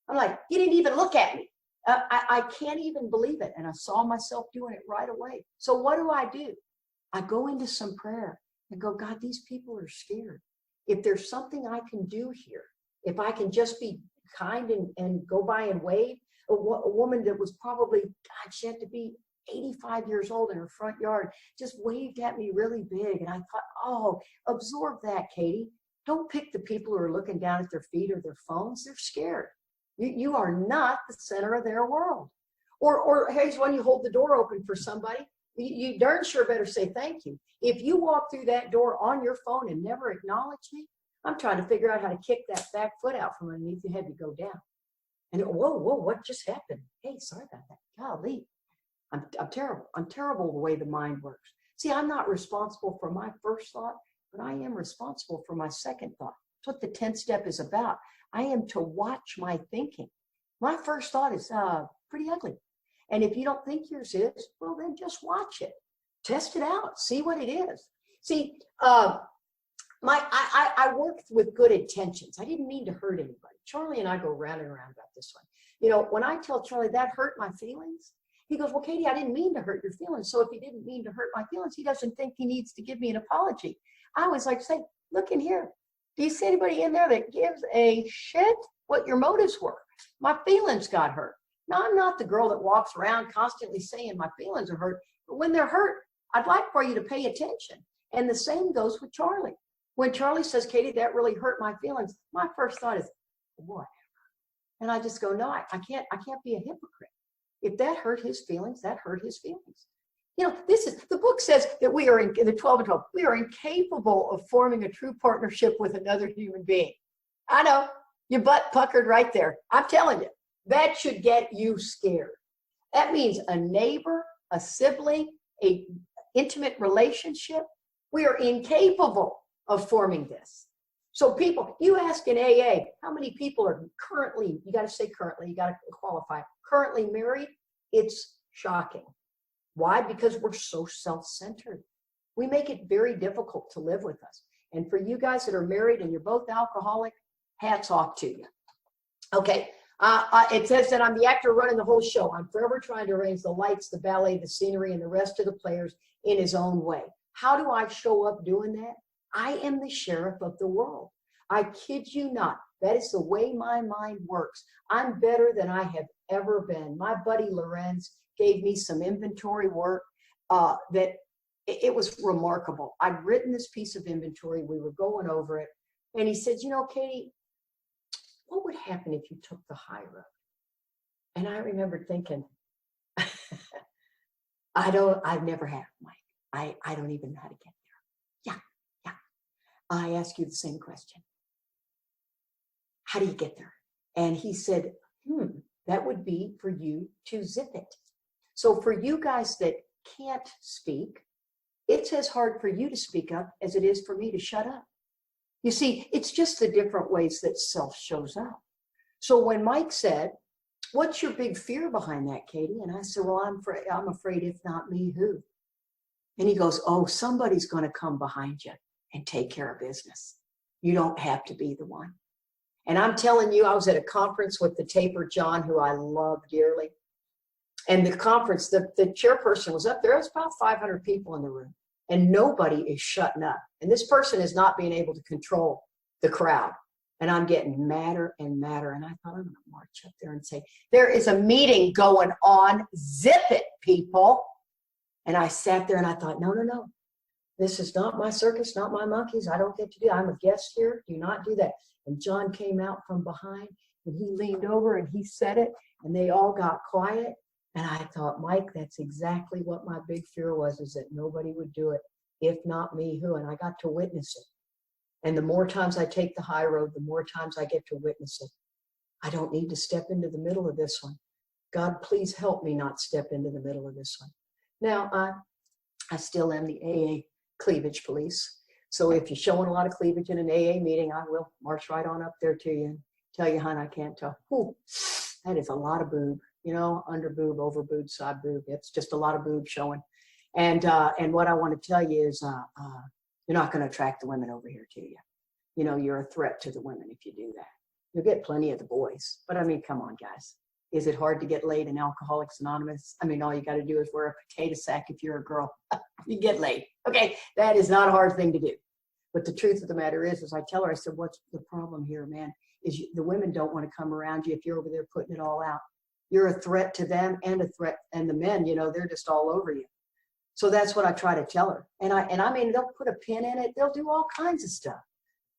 I'm like, you didn't even look at me. I can't even believe it. And I saw myself doing it right away. So what do? I go into some prayer and go, God, these people are scared. If there's something I can do here, if I can just be kind and go by and wave, a woman that was probably, God, she had to be 85 years old in her front yard, just waved at me really big. And I thought, oh, absorb that, Katie. Don't pick the people who are looking down at their feet or their phones. They're scared. You are not the center of their world. Or here's when you hold the door open for somebody. You darn sure better say thank you. If you walk through that door on your phone and never acknowledge me, I'm trying to figure out how to kick that back foot out from underneath your head to go down. And whoa, what just happened? Hey, sorry about that. Golly. I'm terrible. I'm terrible the way the mind works. See, I'm not responsible for my first thought, but I am responsible for my second thought. That's what the 10th step is about. I am to watch my thinking. My first thought is pretty ugly. And if you don't think yours is, well, then just watch it. Test it out. See what it is. See, I worked with good intentions. I didn't mean to hurt anybody. Charlie and I go round and round about this one. You know, when I tell Charlie that hurt my feelings, he goes, well, Katie, I didn't mean to hurt your feelings. So if he didn't mean to hurt my feelings, he doesn't think he needs to give me an apology. I always like to say, look in here. Do you see anybody in there that gives a shit what your motives were? My feelings got hurt. Now, I'm not the girl that walks around constantly saying my feelings are hurt. But when they're hurt, I'd like for you to pay attention. And the same goes with Charlie. When Charlie says, Katie, that really hurt my feelings, my first thought is, whatever. And I just go, no, I can't be a hypocrite. If that hurt his feelings, that hurt his feelings. You know, the book says that we are in the 12 and 12, we are incapable of forming a true partnership with another human being. I know Your butt puckered right there. I'm telling you, that should get you scared. That means a neighbor, a sibling, a intimate relationship. We are incapable of forming this. So people, you ask in AA, how many people are currently, you got to say currently, you got to qualify, currently married? It's shocking. Why? Because we're so self-centered. We make it very difficult to live with us. And for you guys that are married and you're both alcoholic, hats off to you. Okay. It says that I'm the actor running the whole show. I'm forever trying to arrange the lights, the ballet, the scenery, and the rest of the players in his own way. How do I show up doing that? I am the sheriff of the world. I kid you not. That is the way my mind works. I'm better than I have ever been. My buddy Lorenz gave me some inventory work that it was remarkable. I'd written this piece of inventory. We were going over it. And he said, you know, Katie, what would happen if you took the high road? And I remember thinking, I've never had it, Mike. I don't even know how to get there. Yeah. I ask you the same question. How do you get there? And he said, that would be for you to zip it. So for you guys that can't speak, it's as hard for you to speak up as it is for me to shut up. You see, it's just the different ways that self shows up. So when Mike said, what's your big fear behind that, Katie? And I said, well, I'm afraid if not me, who? And he goes, oh, somebody's going to come behind you and take care of business. You don't have to be the one. And I'm telling you, I was at a conference with the taper John, who I love dearly. And the conference, the chairperson was up there. There was about 500 people in the room. And nobody is shutting up. And this person is not being able to control the crowd. And I'm getting madder and madder. And I thought, I'm going to march up there and say, there is a meeting going on. Zip it, people. And I sat there and I thought, no. This is not my circus, not my monkeys. I don't get to do that. I'm a guest here. Do not do that. And John came out from behind and he leaned over and he said it. And they all got quiet. And I thought, Mike, that's exactly what my big fear was, is that nobody would do it. If not me, who? And I got to witness it. And the more times I take the high road, the more times I get to witness it. I don't need to step into the middle of this one. God, please help me not step into the middle of this one. Now, I still am the AA cleavage police. So if you're showing a lot of cleavage in an AA meeting, I will march right on up there to you and tell you, hon, I can't tell. Whew, that is a lot of boob. You know, under boob, over boob, side boob. It's just a lot of boob showing. And what I want to tell you is you're not going to attract the women over here to you. You know, you're a threat to the women if you do that. You'll get plenty of the boys. But I mean, come on, guys. Is it hard to get laid in Alcoholics Anonymous? I mean, all you got to do is wear a potato sack if you're a girl. You get laid. Okay, that is not a hard thing to do. But the truth of the matter is I tell her, I said, what's the problem here, man? Is the women don't want to come around you if you're over there putting it all out. You're a threat to them and a threat, and the men, you know, they're just all over you. So that's what I try to tell her. And I mean, they'll put a pin in it. They'll do all kinds of stuff.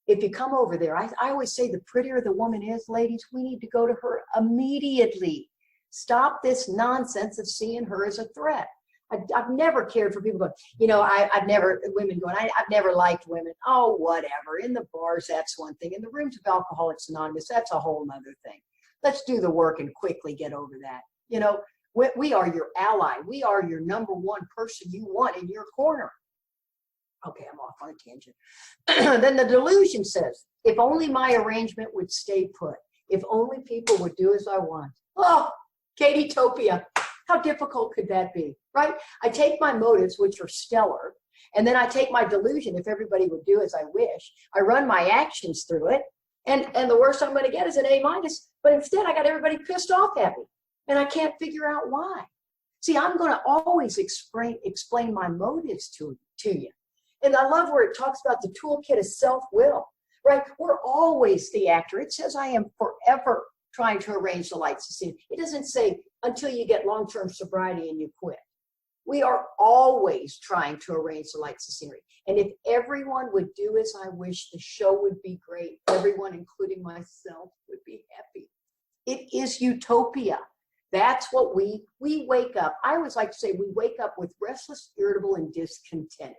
If you come over there, I always say the prettier the woman is, ladies, we need to go to her immediately. Stop this nonsense of seeing her as a threat. I've never cared for people going, you know, women going, I've never liked women. Oh, whatever. In the bars, that's one thing. In the rooms of Alcoholics Anonymous, that's a whole nother thing. Let's do the work and quickly get over that. You know, we are your ally. We are your number one person you want in your corner. Okay, I'm off on a tangent. Then the delusion says, if only my arrangement would stay put. If only people would do as I want. Oh, Katie-topia. How difficult could that be, right? I take my motives, which are stellar, and then I take my delusion, if everybody would do as I wish. I run my actions through it, and the worst I'm going to get is an A-, but instead I got everybody pissed off at me, and I can't figure out why. See, I'm going to always explain my motives to you. And I love where it talks about the toolkit of self-will, right? We're always the actor. It says I am forever trying to arrange the lights to see. It doesn't say until you get long-term sobriety and you quit. We are always trying to arrange the lights of scenery. And if everyone would do as I wish, the show would be great. Everyone, including myself, would be happy. It is utopia. That's what we wake up. I always like to say we wake up with restless, irritable, and discontented.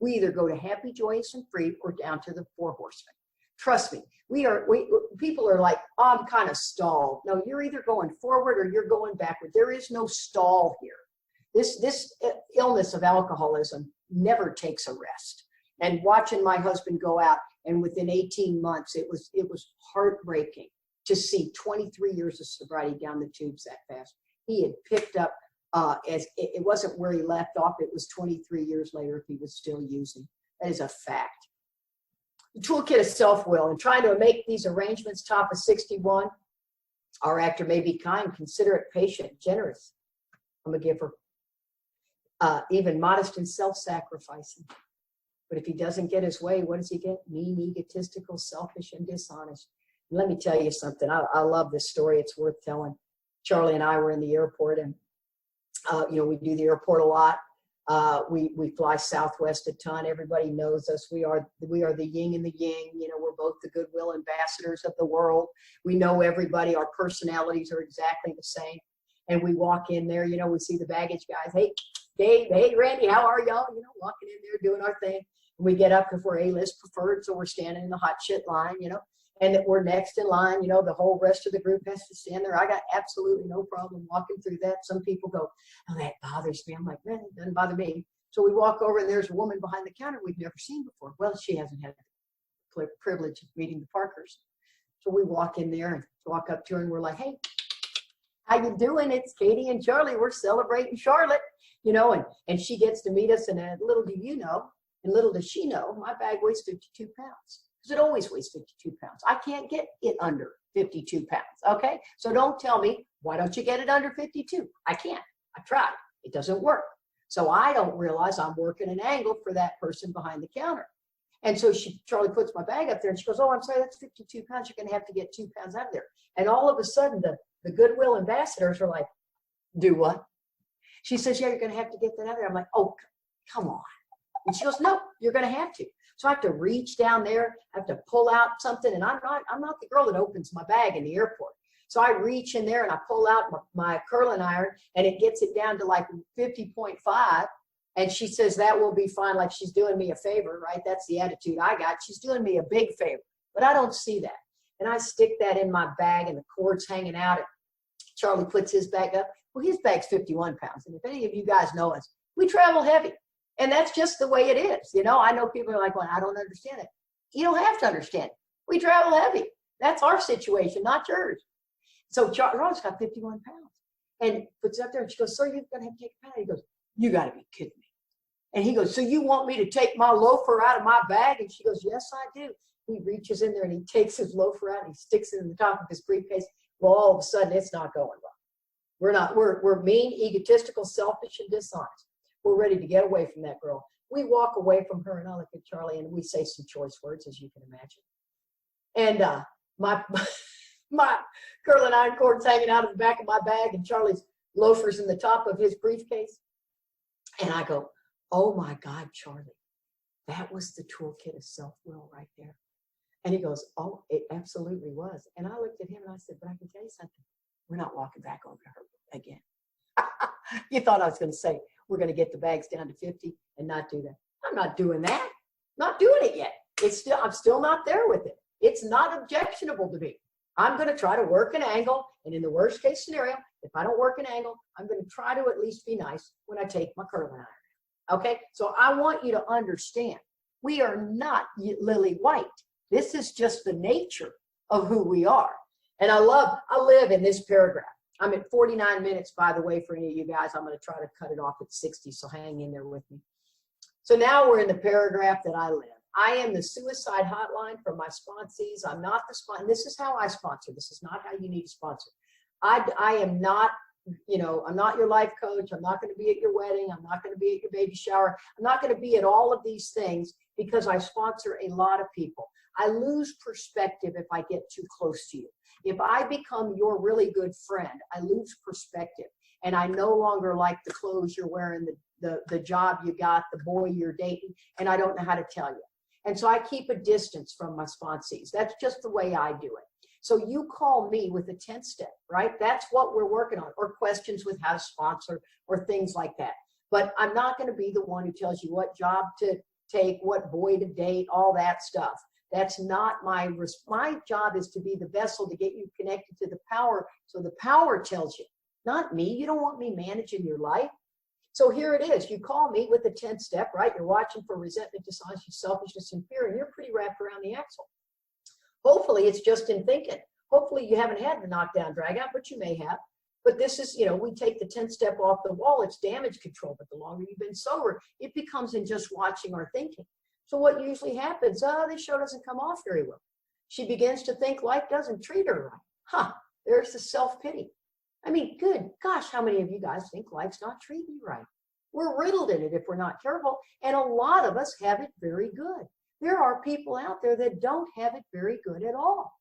We either go to happy, joyous, and free or down to the 4 horsemen. Trust me. People are like, oh, I'm kind of stalled. No, you're either going forward or you're going backward. There is no stall here. This illness of alcoholism never takes a rest. And watching my husband go out, and within 18 months, it was heartbreaking to see 23 years of sobriety down the tubes that fast. He had picked up, as it wasn't where he left off, it was 23 years later if he was still using. That is a fact. The toolkit of self-will, and trying to make these arrangements, top of 61. Our actor may be kind, considerate, patient, generous. I'm a giver. Even modest and self-sacrificing. But if he doesn't get his way, what does he get? Mean, egotistical, selfish, and dishonest. And let me tell you something. I love this story. It's worth telling. Charlie and I were in the airport, and we do the airport a lot. We fly Southwest a ton. Everybody knows us. We are the yin and the yang. We're both the goodwill ambassadors of the world. We know everybody. Our personalities are exactly the same. And we walk in there, we see the baggage guys. Hey, Dave, hey, Randy, how are y'all? Walking in there, doing our thing. And we get up because we're A-list preferred, so we're standing in the hot shit line, and that we're next in line. The whole rest of the group has to stand there. I got absolutely no problem walking through that. Some people go, oh, that bothers me. I'm like, man, it doesn't bother me. So we walk over, and there's a woman behind the counter we've never seen before. Well, she hasn't had the privilege of meeting the Parkers. So we walk in there and walk up to her, and we're like, hey, how you doing? It's Katie and Charlie. We're celebrating Charlotte, and she gets to meet us, and little do you know, and little does she know, my bag weighs 52 pounds. Because it always weighs 52 pounds. I can't get it under 52 pounds, okay? So don't tell me, why don't you get it under 52? I can't. I tried. It doesn't work. So I don't realize I'm working an angle for that person behind the counter. And so Charlie puts my bag up there, and she goes, oh, I'm sorry, that's 52 pounds. You're going to have to get 2 pounds out of there. And all of a sudden, the goodwill ambassadors are like, do what? She says, yeah, you're going to have to get that out of there. I'm like, oh, come on. And she goes, no, you're going to have to. So I have to reach down there, I have to pull out something, and I'm not the girl that opens my bag in the airport. So I reach in there and I pull out my curling iron, and it gets it down to like 50.5. And she says, that will be fine, like she's doing me a favor, right? That's the attitude I got. She's doing me a big favor, but I don't see that. And I stick that in my bag, and the cord's hanging out. And Charlie puts his bag up. Well, his bag's 51 pounds. And if any of you guys know us, we travel heavy. And that's just the way it is. I know people are like, well, I don't understand it. You don't have to understand it. We travel heavy. That's our situation, not yours. So Charlie's got 51 pounds. And puts it up there, and she goes, sir, you're going to have to take a pound. He goes, you got to be kidding me. And he goes, so you want me to take my loafer out of my bag? And she goes, yes, I do. He reaches in there, and he takes his loafer out, and he sticks it in the top of his briefcase. Well, all of a sudden, it's not going well. We're mean, egotistical, selfish, and dishonest. We're ready to get away from that girl. We walk away from her, and I look at Charlie, and we say some choice words, as you can imagine. And my curling iron cord's hanging out of the back of my bag, and Charlie's loafer's in the top of his briefcase. And I go, oh my God, Charlie, that was the toolkit of self-will right there. And he goes, oh, it absolutely was. And I looked at him and I said, but I can tell you something. We're not walking back over to her again. You thought I was going to say, we're going to get the bags down to 50 and not do that. I'm not doing that. Not doing it yet. I'm still not there with it. It's not objectionable to me. I'm going to try to work an angle. And in the worst case scenario, if I don't work an angle, I'm going to try to at least be nice when I take my curling iron. Okay. So I want you to understand, we are not lily white. This is just the nature of who we are. And I live in this paragraph. I'm at 49 minutes, by the way, for any of you guys. I'm going to try to cut it off at 60, so hang in there with me. So now we're in the paragraph that I live. I am the suicide hotline for my sponsees. I'm not the sponsor. This is how I sponsor. This is not how you need to sponsor. I am not, I'm not your life coach. I'm not going to be at your wedding. I'm not going to be at your baby shower. I'm not going to be at all of these things because I sponsor a lot of people. I lose perspective if I get too close to you. If I become your really good friend, I lose perspective. And I no longer like the clothes you're wearing, the job you got, the boy you're dating, and I don't know how to tell you. And so I keep a distance from my sponsees. That's just the way I do it. So you call me with a 10th step, right? That's what we're working on, or questions with how to sponsor or things like that. But I'm not going to be the one who tells you what job to take, what boy to date, all that stuff. That's not my job is to be the vessel to get you connected to the power. So the power tells you, not me. You don't want me managing your life. So here it is. You call me with the 10th step, right? You're watching for resentment, dishonesty, selfishness, and fear, and you're pretty wrapped around the axle. Hopefully it's just in thinking. Hopefully you haven't had the knockdown drag out, but you may have. But this is, we take the 10th step off the wall. It's damage control. But the longer you've been sober, it becomes in just watching or thinking. So what usually happens, this show doesn't come off very well. She begins to think life doesn't treat her right. There's the self-pity. I mean, good gosh, how many of you guys think life's not treating you right? We're riddled in it if we're not careful. And a lot of us have it very good. There are people out there that don't have it very good at all.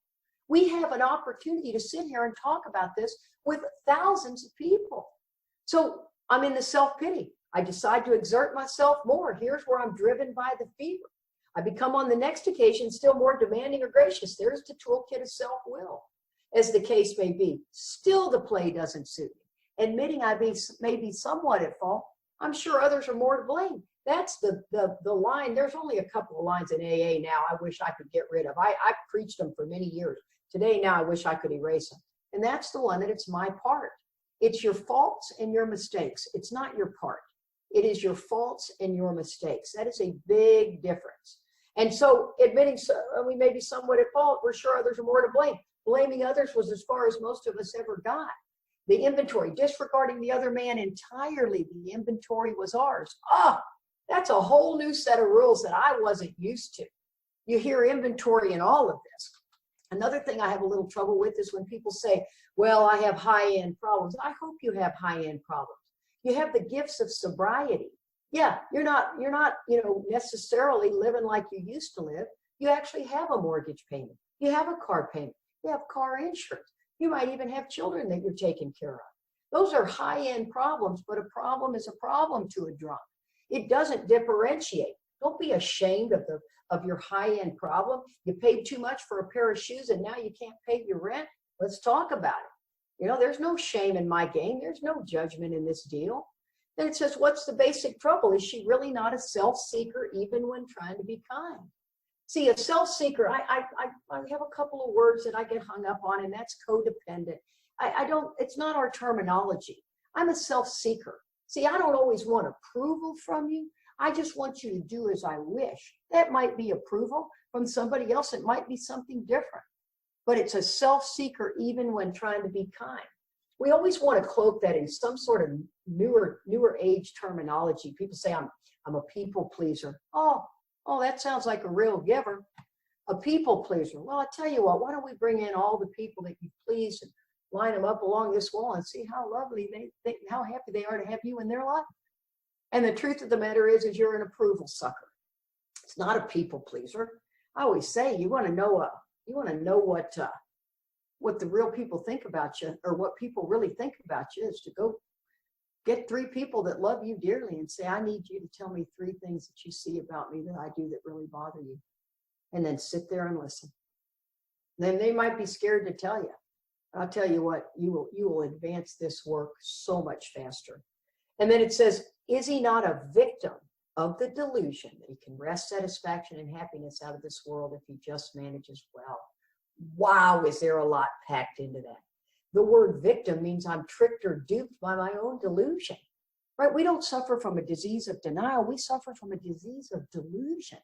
We have an opportunity to sit here and talk about this with thousands of people. So I'm in the self-pity. I decide to exert myself more. Here's where I'm driven by the fever. I become on the next occasion still more demanding or gracious. There's the toolkit of self-will, as the case may be. Still the play doesn't suit me. Admitting I may be somewhat at fault, I'm sure others are more to blame. That's the line. There's only a couple of lines in AA now I wish I could get rid of. I've preached them for many years. Today now I wish I could erase them. And that's the one that it's my part. It's your faults and your mistakes. It's not your part. It is your faults and your mistakes. That is a big difference. And so admitting we may be somewhat at fault, we're sure others are more to blame. Blaming others was as far as most of us ever got. The inventory, disregarding the other man entirely, the inventory was ours. That's a whole new set of rules that I wasn't used to. You hear inventory in all of this. Another thing I have a little trouble with is when people say, well, I have high-end problems. I hope you have high-end problems. You have the gifts of sobriety. Yeah, you're not, necessarily living like you used to live. You actually have a mortgage payment. You have a car payment. You have car insurance. You might even have children that you're taking care of. Those are high-end problems, but a problem is a problem to a drunk. It doesn't differentiate. Don't be ashamed of your high-end problem. You paid too much for a pair of shoes and now you can't pay your rent. Let's talk about it. There's no shame in my game. There's no judgment in this deal. Then it says, what's the basic trouble? Is she really not a self-seeker even when trying to be kind? See, a self-seeker, I have a couple of words that I get hung up on, and that's codependent. It's not our terminology. I'm a self-seeker. See, I don't always want approval from you. I just want you to do as I wish. That might be approval from somebody else. It might be something different. But it's a self-seeker even when trying to be kind. We always want to cloak that in some sort of newer age terminology. People say, I'm a people pleaser. Oh, that sounds like a real giver. A people pleaser. Well, I tell you what, why don't we bring in all the people that you please and line them up along this wall and see how lovely how happy they are to have you in their life. And the truth of the matter is you're an approval sucker. It's not a people pleaser. I always say you want to know what the real people think about you, or what people really think about you, is to go get 3 people that love you dearly and say, I need you to tell me 3 things that you see about me that I do that really bother you. And then sit there and listen. Then they might be scared to tell you. I'll tell you what, you will advance this work so much faster. And then it says, is he not a victim of the delusion that he can wrest satisfaction and happiness out of this world if he just manages well? Wow, is there a lot packed into that? The word victim means I'm tricked or duped by my own delusion, right? We don't suffer from a disease of denial. We suffer from a disease of delusion.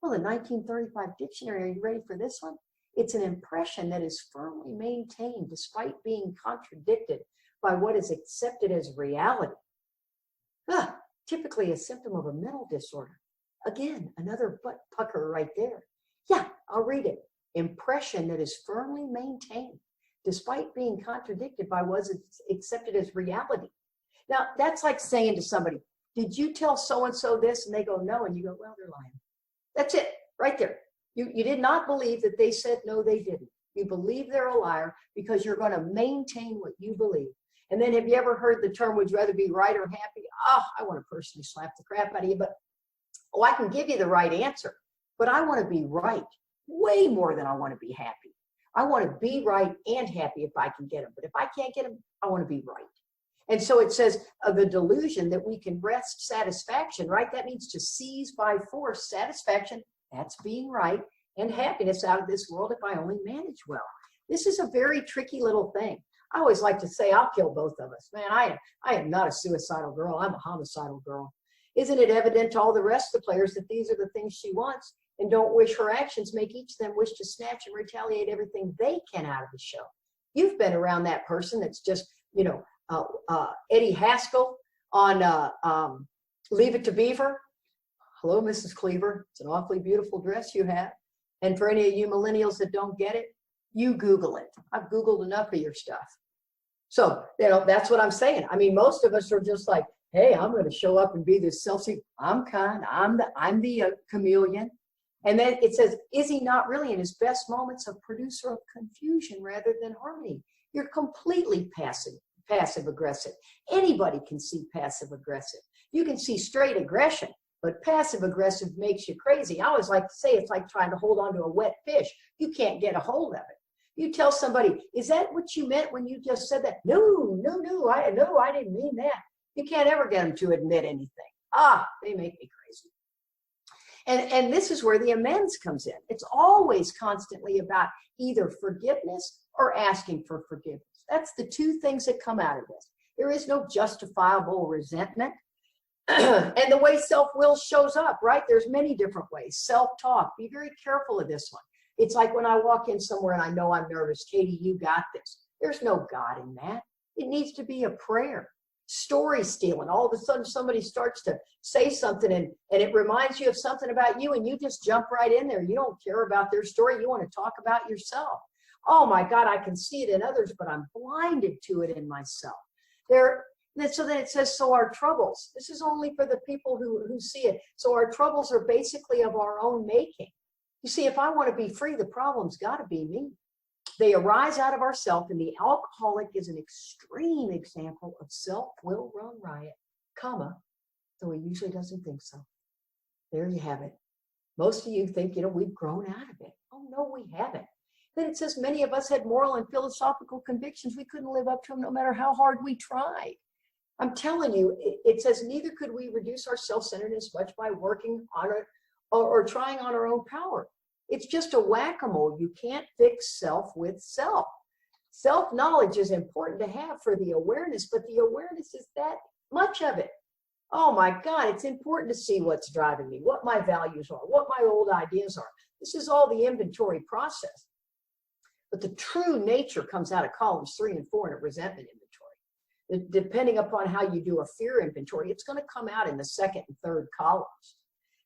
Well, the 1935 dictionary, are you ready for this one? It's an impression that is firmly maintained despite being contradicted by what is accepted as reality. Typically a symptom of a mental disorder. Again, another butt pucker right there. Yeah, I'll read it. Impression that is firmly maintained despite being contradicted by what is accepted as reality. Now, that's like saying to somebody, did you tell so-and-so this? And they go, no. And you go, well, they're lying. That's it, right there. You did not believe that they said no, they didn't. You believe they're a liar because you're going to maintain what you believe. And then have you ever heard the term, would you rather be right or happy? I want to personally slap the crap out of you, but I can give you the right answer, but I want to be right way more than I want to be happy. I want to be right and happy if I can get them, but if I can't get them, I want to be right. And so it says the delusion that we can wrest satisfaction, right? That means to seize by force satisfaction. That's being right and happiness out of this world if I only manage well. This is a very tricky little thing. I always like to say, I'll kill both of us. Man, I am not a suicidal girl. I'm a homicidal girl. Isn't it evident to all the rest of the players that these are the things she wants, and don't wish her actions make each of them wish to snatch and retaliate everything they can out of the show? You've been around that person that's just, Eddie Haskell on Leave It to Beaver. Hello, Mrs. Cleaver. It's an awfully beautiful dress you have. And for any of you millennials that don't get it, you Google it. I've Googled enough of your stuff. So, that's what I'm saying. I mean, most of us are just like, hey, I'm going to show up and be this I'm kind. I'm the chameleon. And then it says, is he not really in his best moments a producer of confusion rather than harmony? You're completely passive aggressive. Anybody can see passive aggressive. You can see straight aggression, but passive aggressive makes you crazy. I always like to say it's like trying to hold on to a wet fish. You can't get a hold of it. You tell somebody, is that what you meant when you just said that? No, I didn't mean that. You can't ever get them to admit anything. They make me crazy. And this is where the amends comes in. It's always constantly about either forgiveness or asking for forgiveness. That's the two things that come out of this. There is no justifiable resentment. And the way self-will shows up, right? There's many different ways. Self-talk. Be very careful of this one. It's like when I walk in somewhere and I know I'm nervous. Katie, you got this. There's no God in that. It needs to be a prayer. Story stealing. All of a sudden somebody starts to say something and it reminds you of something about you and you just jump right in there. You don't care about their story. You want to talk about yourself. Oh my God, I can see it in others, but I'm blinded to it in myself. So then it says, so our troubles. This is only for the people who see it. So our troubles are basically of our own making. You see, if I want to be free, the problem's got to be me. They arise out of ourself, and the alcoholic is an extreme example of self-will run riot, though he usually doesn't think so. There you have it. Most of you think, we've grown out of it. Oh, no, we haven't. Then it says many of us had moral and philosophical convictions. We couldn't live up to them no matter how hard we tried. I'm telling you, it says neither could we reduce our self-centeredness much by working on it or trying on our own power. It's just a whack-a-mole. You can't fix self with self. Self-knowledge is important to have for the awareness, but the awareness is that much of it. Oh my God, it's important to see what's driving me, what my values are, what my old ideas are. This is all the inventory process. But the true nature comes out of columns 3 and 4 in a resentment inventory. Depending upon how you do a fear inventory, it's going to come out in the 2nd and 3rd columns.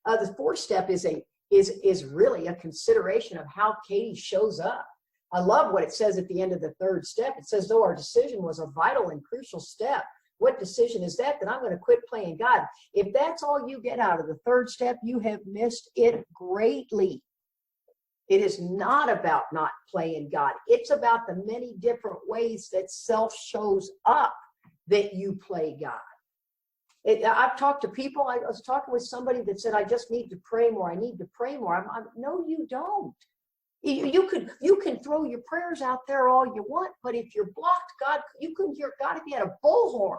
The 4th step is really a consideration of how Katie shows up. I love what it says at the end of the 3rd step. It says, though our decision was a vital and crucial step. What decision is that? That I'm going to quit playing God. If that's all you get out of the 3rd step, you have missed it greatly. It is not about not playing God. It's about the many different ways that self shows up that you play God. I've talked to people. I was talking with somebody that said, I just need to pray more. I need to pray more. No, you don't. You can throw your prayers out there all you want, but if you're blocked, God, you couldn't hear God if you had a bullhorn.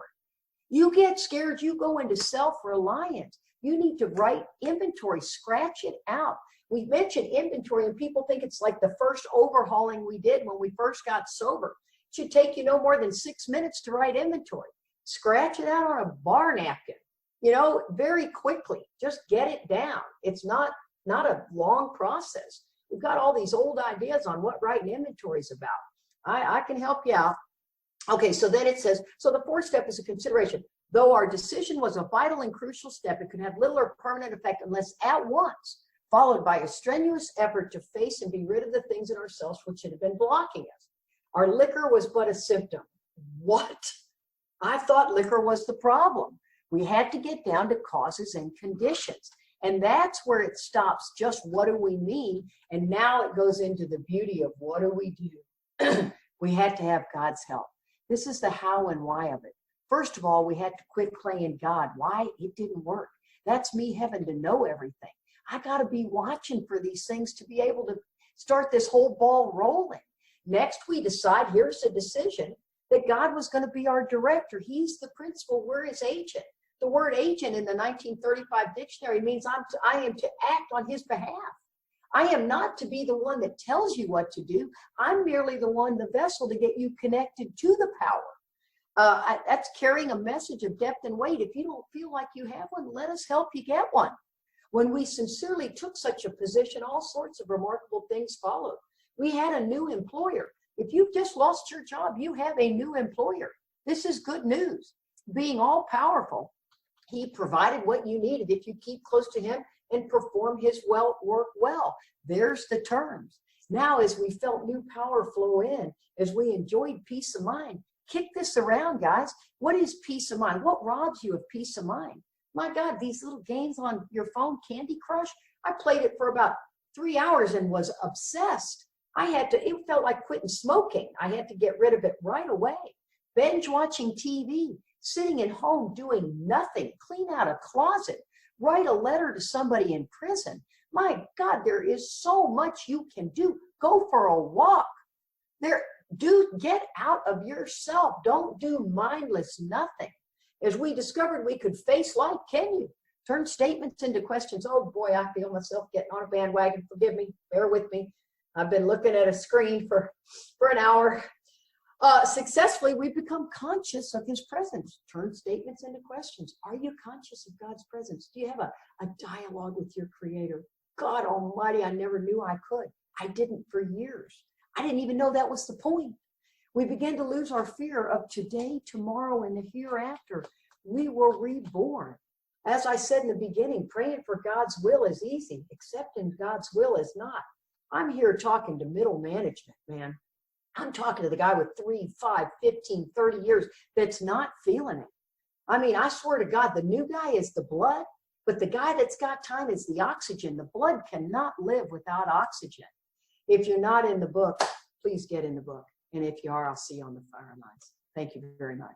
You get scared, you go into self-reliance. You need to write inventory, scratch it out. We mentioned inventory, and people think it's like the first overhauling we did when we first got sober. It should take you no more than 6 minutes to write inventory. Scratch it out on a bar napkin, very quickly. Just get it down. It's not a long process. We've got all these old ideas on what writing inventory is about. I can help you out. Okay, so then it says, so the 4th step is a consideration. Though our decision was a vital and crucial step, it could have little or permanent effect unless at once followed by a strenuous effort to face and be rid of the things in ourselves which had been blocking us. Our liquor was but a symptom. What? I thought liquor was the problem. We had to get down to causes and conditions. And that's where it stops. Just what do we mean? And now it goes into the beauty of what do we do? We had to have God's help. This is the how and why of it. First of all, we had to quit playing God. Why? It didn't work. That's me having to know everything. I got to be watching for these things to be able to start this whole ball rolling. Next, we decide, here's a decision, that God was going to be our director. He's the principal. We're his agent. The word agent in the 1935 dictionary means I am to act on his behalf. I am not to be the one that tells you what to do. I'm merely the one, the vessel, to get you connected to the power. That's carrying a message of depth and weight. If you don't feel like you have one, let us help you get one. When we sincerely took such a position, all sorts of remarkable things followed. We had a new employer. If you've just lost your job, you have a new employer. This is good news. Being all powerful, he provided what you needed if you keep close to him and perform his work well. There's the terms. Now, as we felt new power flow in, as we enjoyed peace of mind, kick this around, guys. What is peace of mind? What robs you of peace of mind? My God, these little games on your phone, Candy Crush, I played it for about 3 hours and was obsessed. It felt like quitting smoking. I had to get rid of it right away. Binge watching TV, sitting at home doing nothing, clean out a closet, write a letter to somebody in prison. My God, there is so much you can do. Go for a walk. Get out of yourself. Don't do mindless nothing. As we discovered we could face life, can you? Turn statements into questions. Oh boy, I feel myself getting on a bandwagon. Forgive me, bear with me. I've been looking at a screen for an hour. Successfully, we become conscious of his presence. Turn statements into questions. Are you conscious of God's presence? Do you have a dialogue with your Creator? God Almighty, I never knew I could. I didn't for years. I didn't even know that was the point. We began to lose our fear of today, tomorrow, and the hereafter. We were reborn. As I said in the beginning, praying for God's will is easy. Accepting God's will is not. I'm here talking to middle management, man. I'm talking to the guy with 3, 5, 15, 30 years that's not feeling it. I mean, I swear to God, the new guy is the blood, but the guy that's got time is the oxygen. The blood cannot live without oxygen. If you're not in the book, please get in the book. And if you are, I'll see you on the fire lines. Thank you very much.